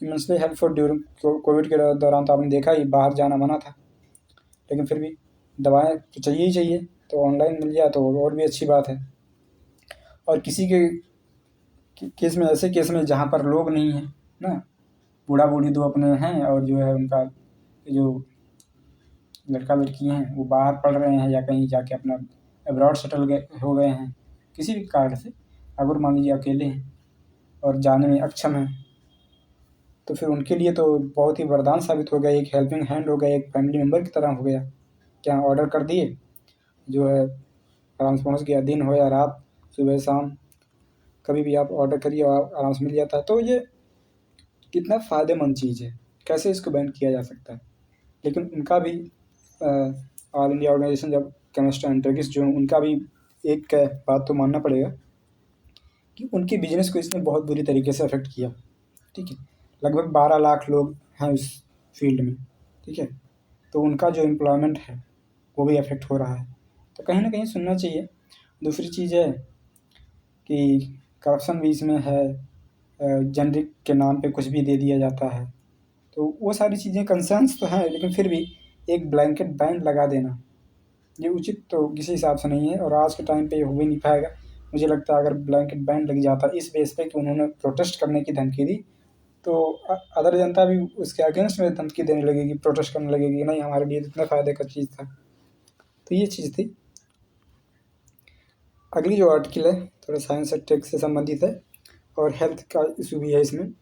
इमेंसली हेल्पफुल ड्यूरिंग कोविड के दौरान, तो आपने देखा ही बाहर जाना मना था, लेकिन फिर भी दवाएं तो चाहिए ही चाहिए, तो ऑनलाइन मिल जाए तो और भी अच्छी बात है। और किसी के केस में, ऐसे केस में जहाँ पर लोग नहीं हैं ना, बूढ़ा बूढ़ी दो अपने हैं और जो है उनका जो लड़का लड़की हैं वो बाहर पढ़ रहे हैं या कहीं जाके अपना अब्रॉड सेटल हो गए हैं किसी भी कारण से, अगर मान लीजिए अकेले हैं और जाने में अक्षम हैं, तो फिर उनके लिए तो बहुत ही वरदान साबित हो गया, एक हेल्पिंग हैंड हो गया, एक फैमिली मेम्बर की तरह हो गया। क्या ऑर्डर कर दिए, जो है आराम से पहुँच गया, दिन हो या रात, सुबह शाम, कभी भी आप ऑर्डर करिए और आराम से मिल जाता है। तो ये कितना फ़ायदेमंद चीज़ है, कैसे इसको बैन किया जा सकता है। लेकिन उनका भी ऑल इंडिया ऑर्गेनाइजेशन जब केमिस्ट एंड ड्रगिस्ट जो उनका भी एक बात तो मानना पड़ेगा कि उनके बिजनेस को इसने बहुत बुरी तरीके से अफेक्ट किया। ठीक है, लगभग 12 लाख लोग हैं उस फील्ड में। ठीक है, तो उनका जो एम्प्लॉयमेंट है वो भी अफेक्ट हो रहा है, तो कहीं ना कहीं सुनना चाहिए। दूसरी चीज़ है कि करप्शन भी इसमें है, जेनरिक के नाम पे कुछ भी दे दिया जाता है, तो वो सारी चीज़ें कंसर्न्स तो हैं, लेकिन फिर भी एक ब्लैंकेट बैन लगा देना ये उचित तो किसी हिसाब से नहीं है, और आज के टाइम पे ये हो भी नहीं पाएगा। मुझे लगता है अगर ब्लैंकेट बैन लग जाता इस बेस पे कि उन्होंने प्रोटेस्ट करने की धमकी दी, तो अदर जनता भी उसके अगेंस्ट में धमकी देने लगेगी, प्रोटेस्ट करने लगेगी, नहीं हमारे लिए इतने फ़ायदे का चीज़ था। तो ये चीज़ थी। अगली जो आर्टिकल है थोड़ा साइंस और टेक से संबंधित है और हेल्थ का इशू भी है इसमें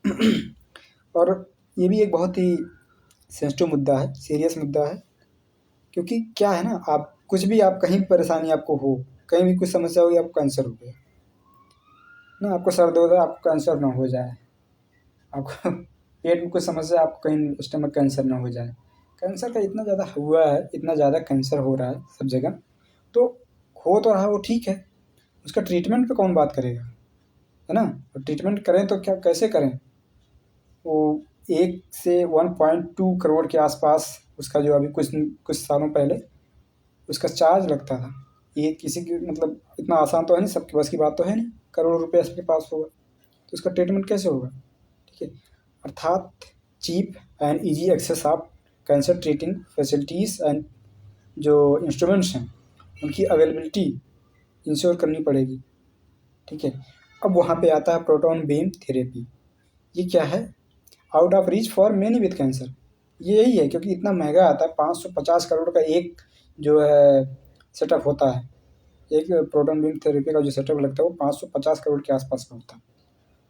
और ये भी एक बहुत ही सेंसिटिव मुद्दा है, सीरियस मुद्दा है, क्योंकि क्या है ना, आप कुछ भी, आप कहीं भी परेशानी आपको हो, कहीं भी कुछ समस्या होगी, आपको कैंसर हो गया ना, आपको सर दर्द है, आपको कैंसर ना हो जाए, आपको पेट में कुछ समस्या, आपको कहीं स्टमक कैंसर ना हो जाए। कैंसर का इतना ज़्यादा हुआ है, इतना ज़्यादा कैंसर हो रहा है सब जगह, तो हो तो रहा है वो ठीक है, उसका ट्रीटमेंट पे कौन बात करेगा, है ना। और ट्रीटमेंट करें तो क्या, कैसे करें। वो 1 से 1.2 करोड़ के आसपास उसका जो अभी कुछ कुछ सालों पहले उसका चार्ज लगता था। ये किसी की मतलब इतना आसान तो है नहीं, सबके बस की बात तो है नहीं, करोड़ रुपये सबके पास होगा तो उसका ट्रीटमेंट कैसे होगा, ठीक है। अर्थात cheap and easy access of cancer treating facilities and जो इंस्ट्रूमेंट्स हैं उनकी अवेलेबिलिटी इंश्योर करनी पड़ेगी, ठीक है। अब वहाँ पे आता है प्रोटॉन बीम थेरेपी। ये क्या है, out of reach for many with cancer. ये यही है, क्योंकि इतना महंगा आता है, 550 करोड़ का एक जो है सेटअप होता है, एक प्रोटॉन बीम थेरेपी का जो सेटअप लगता है वो 550 करोड़ के आसपास का होता है।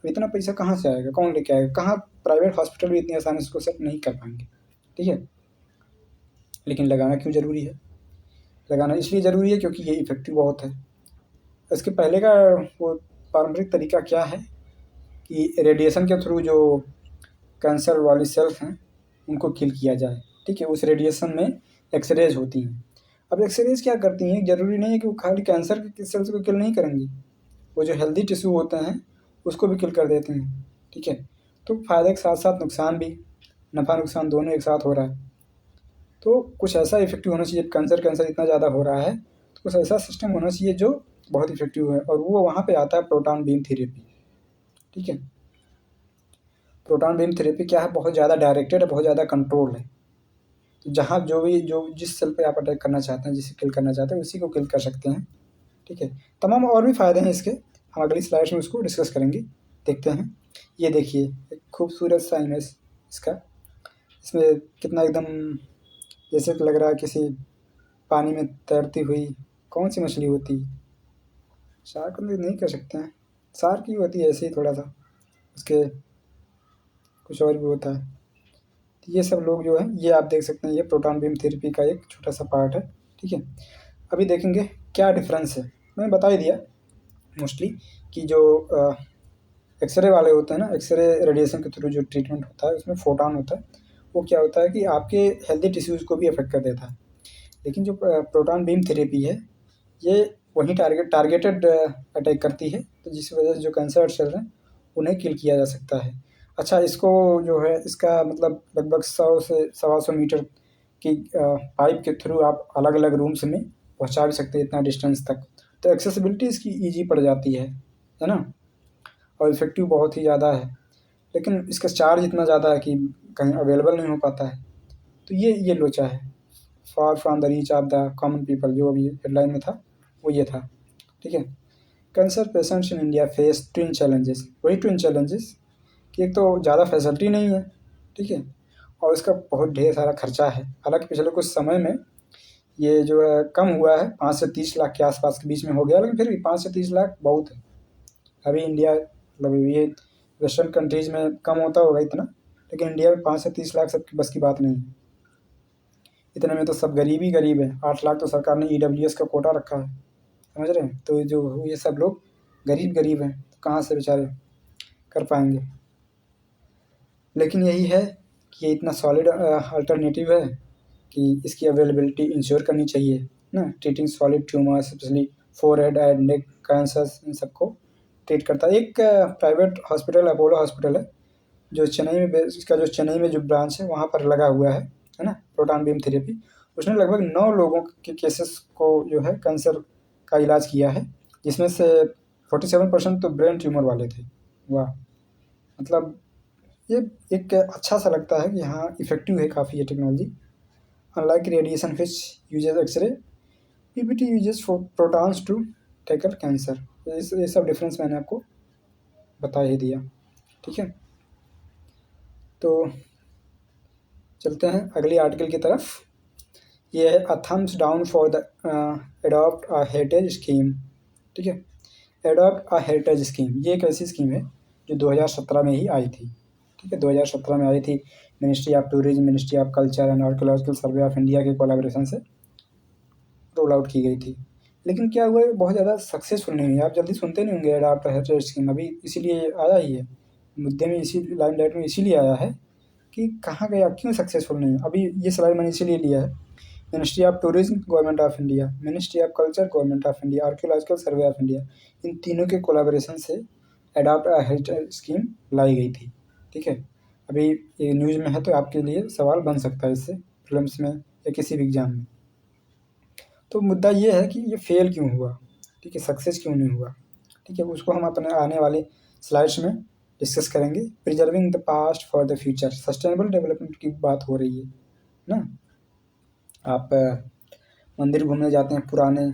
तो इतना पैसा कहाँ से आएगा, कौन लेके आएगा, कहाँ प्राइवेट हॉस्पिटल भी इतनी आसानी से उसको सेट नहीं कर पाएंगे, ठीक है। लेकिन लगाना क्यों ज़रूरी है, लगाना इसलिए ज़रूरी है क्योंकि ये इफ़ेक्टिव बहुत है। इसके पहले का वो पारंपरिक तरीका क्या है कि रेडिएशन के थ्रू जो कैंसर वाली सेल्स हैं उनको किल किया जाए, ठीक है। उस रेडिएशन में एक्सरेज होती हैं। अब एक्सरेज क्या करती हैं, ज़रूरी नहीं है कि वो खाली कैंसर के सेल्स को किल नहीं करेंगी, वो जो हेल्दी टिश्यू होते हैं उसको भी किल कर देती हैं, ठीक है। तो फ़ायदे के साथ साथ नुकसान भी, नफ़ा नुकसान दोनों एक साथ हो रहा है। तो कुछ ऐसा इफेक्टिव होना चाहिए, कैंसर इतना ज़्यादा हो रहा है तो कुछ ऐसा सिस्टम होना चाहिए जो बहुत इफेक्टिव है, और वो वहाँ पे आता है प्रोटॉन बीम थेरेपी, ठीक है। प्रोटॉन बीम थेरेपी क्या है, बहुत ज़्यादा डायरेक्टेड है, बहुत ज़्यादा कंट्रोल है। तो जहाँ जो जिस सेल पे आप अटैक करना चाहते हैं, जिसे किल करना चाहते हैं, उसी को किल कर सकते हैं, ठीक है। तमाम और भी फ़ायदे हैं इसके, हम अगली स्लाइड्स में उसको डिस्कस करेंगे। देखते हैं, ये देखिए एक खूबसूरत सा इमेज इसका, इसमें कितना एकदम जैसे कि लग रहा है किसी पानी में तैरती हुई कौन सी मछली होती, शार्क नहीं कर सकते हैं, शार्क ही होती है ऐसे ही थोड़ा सा, उसके कुछ और भी होता है। तो ये सब लोग जो है, ये आप देख सकते हैं, ये प्रोटॉन बीम थेरेपी का एक छोटा सा पार्ट है, ठीक है। अभी देखेंगे क्या डिफरेंस है। मैंने बता ही दिया मोस्टली कि जो एक्सरे वाले होते हैं ना, एक्सरे रेडिएशन के थ्रू जो ट्रीटमेंट होता है उसमें फोटॉन होता है, वो क्या होता है कि आपके हेल्दी टिश्यूज़ को भी अफेक्ट कर देता है। लेकिन जो प्रोटॉन बीम थेरेपी है ये वहीं टारगेटेड अटैक करती है, तो जिस वजह से जो कैंसर सेल हैं उन्हें किल किया जा सकता है। अच्छा, इसको जो है इसका मतलब लगभग 100 से 125 मीटर की पाइप के थ्रू आप अलग-अलग रूम्स में पहुँचा भी सकते हैं इतना डिस्टेंस तक। तो एक्सेसिबिलिटी इसकी ईज़ी पड़ जाती है ना? और इफ़ेक्टिव बहुत ही ज़्यादा है। लेकिन इसका चार्ज इतना ज़्यादा है कि कहीं अवेलेबल नहीं हो पाता है। तो ये लोचा है। Far from the reach of the common people, जो अभी हेडलाइन में था वो ये था, ठीक है। Cancer patients in India face twin challenges, वही ट्विन चैलेंजेस कि एक तो ज़्यादा फैसिलिटी नहीं है, ठीक है, और इसका बहुत ढेर सारा खर्चा है। हालांकि पिछले कुछ समय में ये जो है कम हुआ है, 5 से 30 लाख के आसपास के बीच में हो गया, लेकिन फिर भी 5 से 30 लाख बहुत है। अभी इंडिया मतलब ये वेस्टर्न कंट्रीज़ में कम होता होगा इतना, लेकिन इंडिया में 5 से 30 लाख सबकी बस की बात नहीं है। इतने में तो सब गरीब ही गरीब है। 8 लाख तो सरकार ने ईडब्ल्यूएस का कोटा रखा है, समझ रहे हैं। तो जो ये सब लोग गरीब हैं, तो कहाँ से बेचारे कर पाएंगे। लेकिन यही है कि ये इतना सॉलिड अल्टरनेटिव है कि इसकी अवेलेबिलिटी इंश्योर करनी चाहिए ना। Treating solid tumours specially forehead and neck cancers, इन सबको ट्रीट करता है। एक प्राइवेट हॉस्पिटल अपोलो हॉस्पिटल है जो चेन्नई में इसका जो चेन्नई में जो ब्रांच है वहाँ पर लगा हुआ है ना, प्रोटॉन बीम थेरेपी। उसने लगभग 9 लोगों के केसेस को जो है कैंसर का इलाज किया है, जिसमें से 47% तो ब्रेन ट्यूमर वाले थे। वाह, मतलब ये एक अच्छा सा लगता है कि हाँ इफ़ेक्टिव है काफ़ी ये technology. Unlike radiation which uses X ray, PPT uses for protons to tackle cancer. ये सब डिफरेंस मैंने आपको बता ही दिया, ठीक है। तो चलते हैं अगली आर्टिकल की तरफ। ये है a thumbs down for the adopt a heritage scheme. ठीक है, एडॉप्ट अ हेरिटेज स्कीम ये एक ऐसी स्कीम है जो 2017 में ही आई थी। ठीक है, 2017 में आई थी। Ministry of tourism, ministry of culture and archaeological survey of India के कोलैबोरेशन से रोल आउट की गई थी। लेकिन क्या हुआ, बहुत ज़्यादा सक्सेसफुल नहीं हुई। आप जल्दी सुनते नहीं होंगे एडॉप्ट हेरिटेज स्कीम, अभी इसीलिए आया ही है मुद्दे में, इसी लाइमलाइट में इसीलिए आया है कि कहाँ गया, क्यों सक्सेसफुल नहीं। अभी ये स्लाइड मैंने इसीलिए लिया है। Ministry of tourism government of India, ministry of culture government of India, archaeological survey of India, इन तीनों के कोलैबोरेशन से एडॉप्ट अ हेरिटेज स्कीम लाई गई थी। ठीक है, अभी ये न्यूज़ में है तो आपके लिए सवाल बन सकता है इससे प्रीलिम्स में या किसी भी एग्जाम में। तो मुद्दा ये है कि ये फेल क्यों हुआ, ठीक है, सक्सेस क्यों नहीं हुआ। ठीक है, उसको हम अपने आने वाले स्लाइड्स में डिस्कस करेंगे। Preserving the past for the future, sustainable development की बात हो रही है ना। आप मंदिर घूमने जाते हैं, पुराने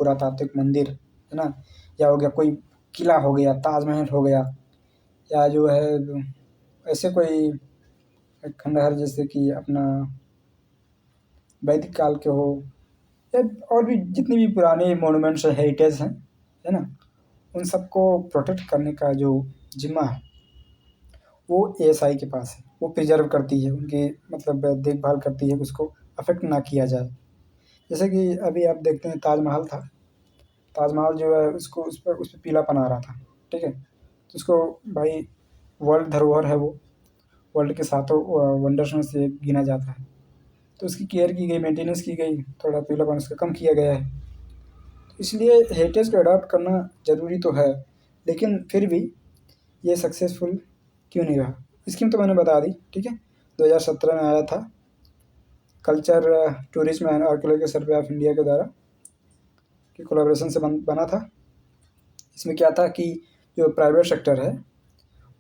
पुरातात्विक मंदिर है ना, या हो गया कोई किला हो गया, ताजमहल हो गया, या जो है ऐसे कोई खंडहर जैसे कि अपना वैदिक काल के हो, या और भी जितने भी पुराने मोनूमेंट्स हेरिटेज हैं, है ना, उन सबको प्रोटेक्ट करने का जो जिम्मा है वो एएसआई के पास है। वो प्रिजर्व करती है, उनकी मतलब देखभाल करती है कि उसको अफेक्ट ना किया जाए। जैसे कि अभी आप देखते हैं ताजमहल था, ताजमहल जो है उसको उस पर पीलापन आ रहा था। ठीक है, तो उसको भाई वर्ल्ड धरोहर है, वो वर्ल्ड के सातों वंडर्स में से एक गिना जाता है। तो उसकी केयर की गई, मेंटेनेंस की गई, थोड़ा पीलापन उसका कम किया गया है। तो इसलिए हेरिटेज को अडॉप्ट करना ज़रूरी तो है, लेकिन फिर भी ये सक्सेसफुल क्यों नहीं रहा। स्कीम तो मैंने बता दी। ठीक है, 2017 में आया था, culture tourism and archaeological survey of India के द्वारा की कोलैबोरेशन से बना था। इसमें क्या था कि जो प्राइवेट सेक्टर है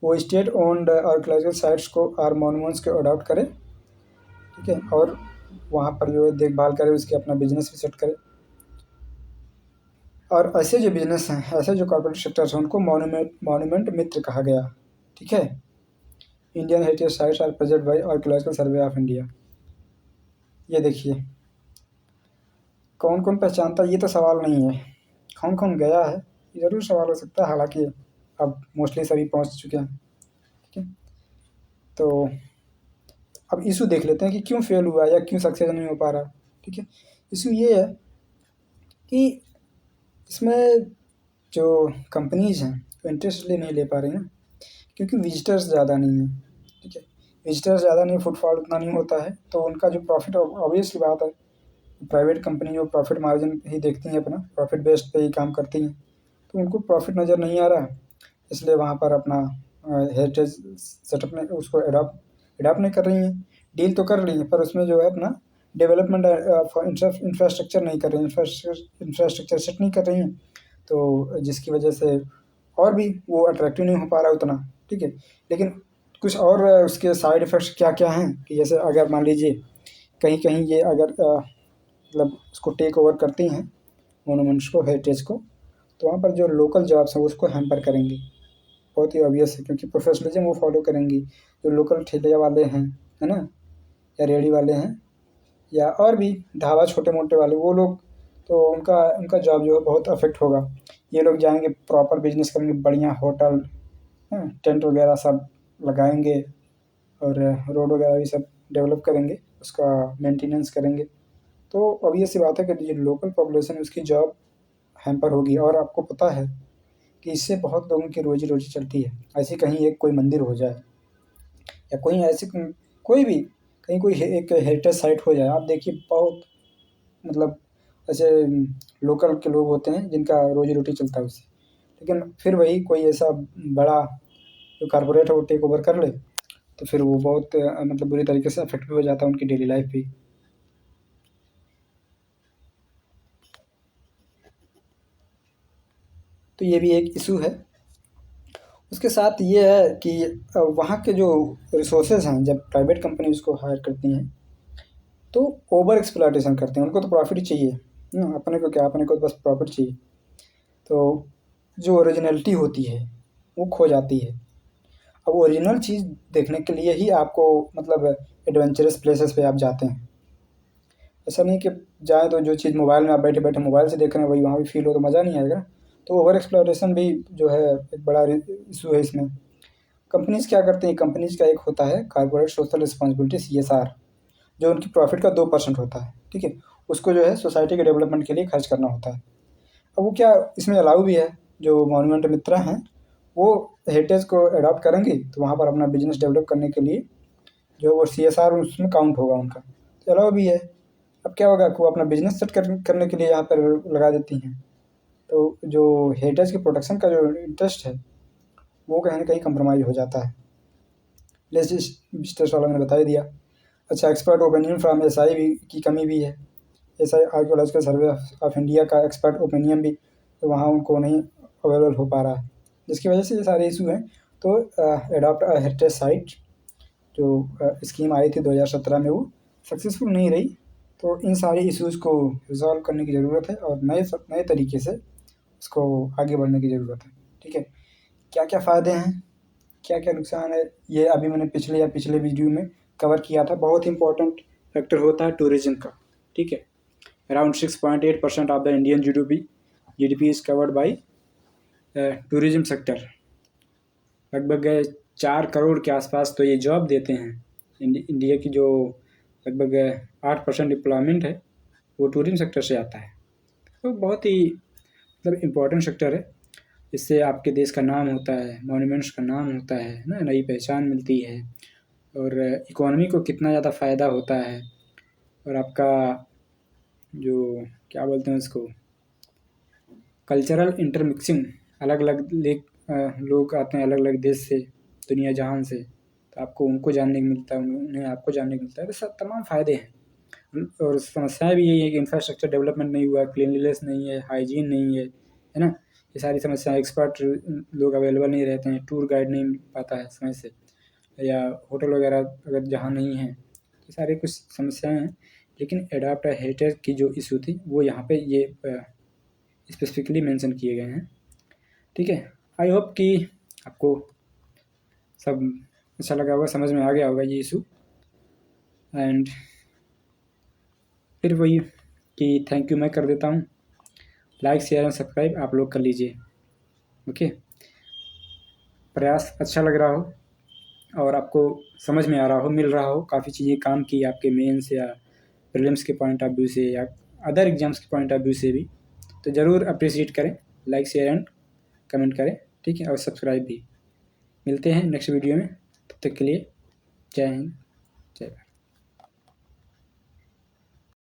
वो स्टेट ओन्ड आर्कियोलॉजिकल साइट्स को और मॉन्यूमेंट्स को अडॉप्ट करे। ठीक है, और वहाँ पर जो है देखभाल करे, उसकी अपना बिजनेस भी सेट करे। और ऐसे जो बिजनेस हैं, ऐसे जो कॉर्पोरेट सेक्टर्स हैं, उनको मॉन्यूमेंट मित्र कहा गया। ठीक है, Indian heritage sites are present by archaeological survey of India. ये देखिए कौन कौन पहचानता, ये तो सवाल नहीं है, कौन कौन गया है ये ज़रूर सवाल हो सकता है, हालांकि अब मोस्टली सभी पहुंच चुके हैं। ठीक है, तो अब इशू देख लेते हैं कि क्यों फेल हुआ या क्यों सक्सेस नहीं हो पा रहा। ठीक है, इशू ये है कि इसमें जो कंपनीज हैं वो इंटरेस्ट इसलिए नहीं ले पा रही हैं क्योंकि विजिटर्स ज़्यादा नहीं हैं। ठीक है, विजिटर्स ज़्यादा नहीं, फुटफॉल उतना नहीं होता है, तो उनका जो प्रॉफिट, ऑब्वियसली बात है, प्राइवेट कंपनी जो प्रॉफिट मार्जिन ही देखती हैं, अपना प्रॉफिट बेस्ड पे ही काम करती हैं, तो उनको प्रॉफिट नज़र नहीं आ रहा, इसलिए वहाँ पर अपना हेरिटेज सेटअप में उसको एडॉप्ट नहीं कर रही हैं। डील तो कर रही हैं पर उसमें जो है अपना डेवलपमेंट इंफ्रास्ट्रक्चर नहीं कर रही हैं, इंफ्रास्ट्रक्चर सेट नहीं कर रही हैं, तो जिसकी वजह से और भी वो अट्रैक्टिव नहीं हो पा रहा है उतना। ठीक है, लेकिन कुछ और उसके साइड इफ़ेक्ट्स क्या क्या हैं कि जैसे अगर मान लीजिए कहीं कहीं ये अगर मतलब उसको टेक ओवर करती हैं मोनूमेंट्स को, हेरिटेज को, तो वहाँ पर जो लोकल जॉब्स हैं उसको हैम्पर करेंगी। बहुत ही ऑब्वियस है, क्योंकि प्रोफेशनलिज्म वो फॉलो करेंगी। जो लोकल ठेले वाले हैं, है ना, या रेहड़ी वाले हैं, या और भी ढाबा छोटे मोटे वाले, वो लोग तो उनका उनका जॉब जो है बहुत अफेक्ट होगा। ये लोग जाएंगे, प्रॉपर बिजनेस करेंगे, बढ़िया होटल, टेंट वगैरह सब लगाएंगे, और रोड वगैरह भी सब डेवलप करेंगे, उसका मेंटेनेंस करेंगे। तो ऑब्वियस सी बात है कि जो लोकल पॉपुलेशन है उसकी जॉब हैम्पर होगी। और आपको पता है कि इससे बहुत लोगों की रोजी रोटी चलती है। ऐसे कहीं एक कोई मंदिर हो जाए, या कोई ऐसी कोई भी कहीं कोई एक हेरिटेज साइट हो जाए, आप देखिए बहुत मतलब ऐसे लोकल के लोग होते हैं जिनका रोजी रोटी चलता है उससे। लेकिन फिर वही कोई ऐसा बड़ा जो कारपोरेट है वो टेक ओवर कर ले, तो फिर वो बहुत मतलब बुरी तरीके से अफेक्ट भी हो जाता है उनकी डेली लाइफ भी। तो ये भी एक इशू है। उसके साथ ये है कि वहाँ के जो रिसोर्सेज हैं, जब प्राइवेट कंपनी उसको हायर करती हैं तो ओवर एक्सप्लॉयटेशन करते हैं। उनको तो प्रॉफिट ही चाहिए ना, अपने को क्या, अपने को तो बस प्रॉफिट चाहिए। तो जो ओरिजिनलिटी होती है वो खो जाती है। अब ओरिजिनल चीज़ देखने के लिए ही आपको मतलब एडवेंचरस प्लेसेस पे आप जाते हैं। ऐसा नहीं कि जाएँ तो जो चीज़ मोबाइल में आप बैठे-बैठे मोबाइल से देख रहे हैं वही वहाँ भी फ़ील हो तो मज़ा नहीं आएगा। तो ओवर एक्सप्लॉइटेशन भी जो है एक बड़ा इश्यू है इसमें। कंपनीज़ क्या करती हैं, कंपनीज़ का एक होता है कॉर्पोरेट सोशल रिस्पॉन्सिबिलिटी सीएसआर, जो उनकी प्रॉफ़िट का 2% होता है, ठीक है? उसको जो है सोसाइटी के डेवलपमेंट के लिए खर्च करना होता है। अब वो क्या इसमें अलाउ भी है, जो मॉन्यूमेंट मित्र हैं, वो हेरिटेज को अडॉप्ट करेंगी तो वहाँ पर अपना बिज़नेस डेवलप करने के लिए जो वो सीएसआर उसमें काउंट होगा उनका, तो अलाउ भी है। अब क्या होगा कि वो अपना बिज़नेस सेट करने के लिए यहाँ पर लगा देती हैं, तो जो हेरिटेज के प्रोटेक्शन का जो इंटरेस्ट है, वो कहीं न कहीं कॉम्प्रोमाइज़ हो जाता है। स्टेटस वाला मैंने बता ही दिया। अच्छा, एक्सपर्ट ओपिनियन फ्रॉम एसआई भी की कमी भी है। SI archaeological survey of India का एक्सपर्ट ओपिनियन भी तो वहाँ उनको नहीं अवेलेबल हो पा रहा है, जिसकी वजह से ये सारे इशू हैं। तो एडॉप्ट हेरिटेज साइट जो स्कीम आई थी 2017 में, वो सक्सेसफुल नहीं रही। तो इन सारे इश्यूज़ को रिज़ॉल्व करने की ज़रूरत है और नए तरीके से इसको आगे बढ़ने की ज़रूरत है, ठीक है? क्या-क्या फ़ायदे हैं, क्या-क्या नुकसान है, ये अभी मैंने पिछले वीडियो में कवर किया था। बहुत इम्पोर्टेंट फैक्टर होता है टूरिज़्म का, ठीक है? Around 6.8% of the Indian GDP is covered by tourism sector. लगभग 4 करोड़ के आसपास तो ये जॉब देते हैं। इंडिया की जो लगभग 8% एम्प्लॉयमेंट है वो टूरिज़्म सेक्टर से आता है। तो बहुत ही मतलब इम्पोर्टेंट सेक्टर है। इससे आपके देश का नाम होता है, मॉन्यूमेंट्स का नाम होता है ना, नई पहचान मिलती है और इकोनॉमी को कितना ज़्यादा फ़ायदा होता है। और आपका जो क्या बोलते हैं उसको, कल्चरल इंटरमिक्सिंग, अलग-अलग लोग आते हैं अलग-अलग देश से, दुनिया जहान से, तो आपको उनको जानने को मिलता है, उन्हें आपको जानने को मिलता है। तो सब तमाम फ़ायदे हैं। और समस्याएँ भी यही है कि इंफ्रास्ट्रक्चर डेवलपमेंट नहीं हुआ है, क्लीनलीनेस नहीं है, हाइजीन नहीं है ना? ये सारी समस्याएँ, एक्सपर्ट लोग अवेलेबल नहीं रहते हैं, टूर गाइड नहीं मिल पाता है समय से, या होटल वगैरह अगर जहाँ नहीं है, ये सारी कुछ समस्याएँ हैं। लेकिन एडॉप्ट हेरिटेज की जो इशू थी वो यहाँ पे ये स्पेसिफिकली मेंशन किए गए हैं, ठीक है? आई होप कि आपको सब अच्छा लगा होगा, समझ में आ गया होगा ये इशू। एंड फिर वही कि थैंक यू मैं कर देता हूँ। लाइक शेयर एंड सब्सक्राइब आप लोग कर लीजिए, ओके? प्रयास अच्छा लग रहा हो और आपको समझ में आ रहा हो, मिल रहा हो, काफ़ी चीज़ें काम की आपके मेंस या प्रीलिम्स के पॉइंट ऑफ व्यू से या अदर एग्जाम्स के पॉइंट ऑफ व्यू से भी, तो ज़रूर अप्रिशिएट करें, लाइक शेयर एंड कमेंट करें, ठीक है? और सब्सक्राइब भी। मिलते हैं नेक्स्ट वीडियो में, तब तक के लिए जय हिंद।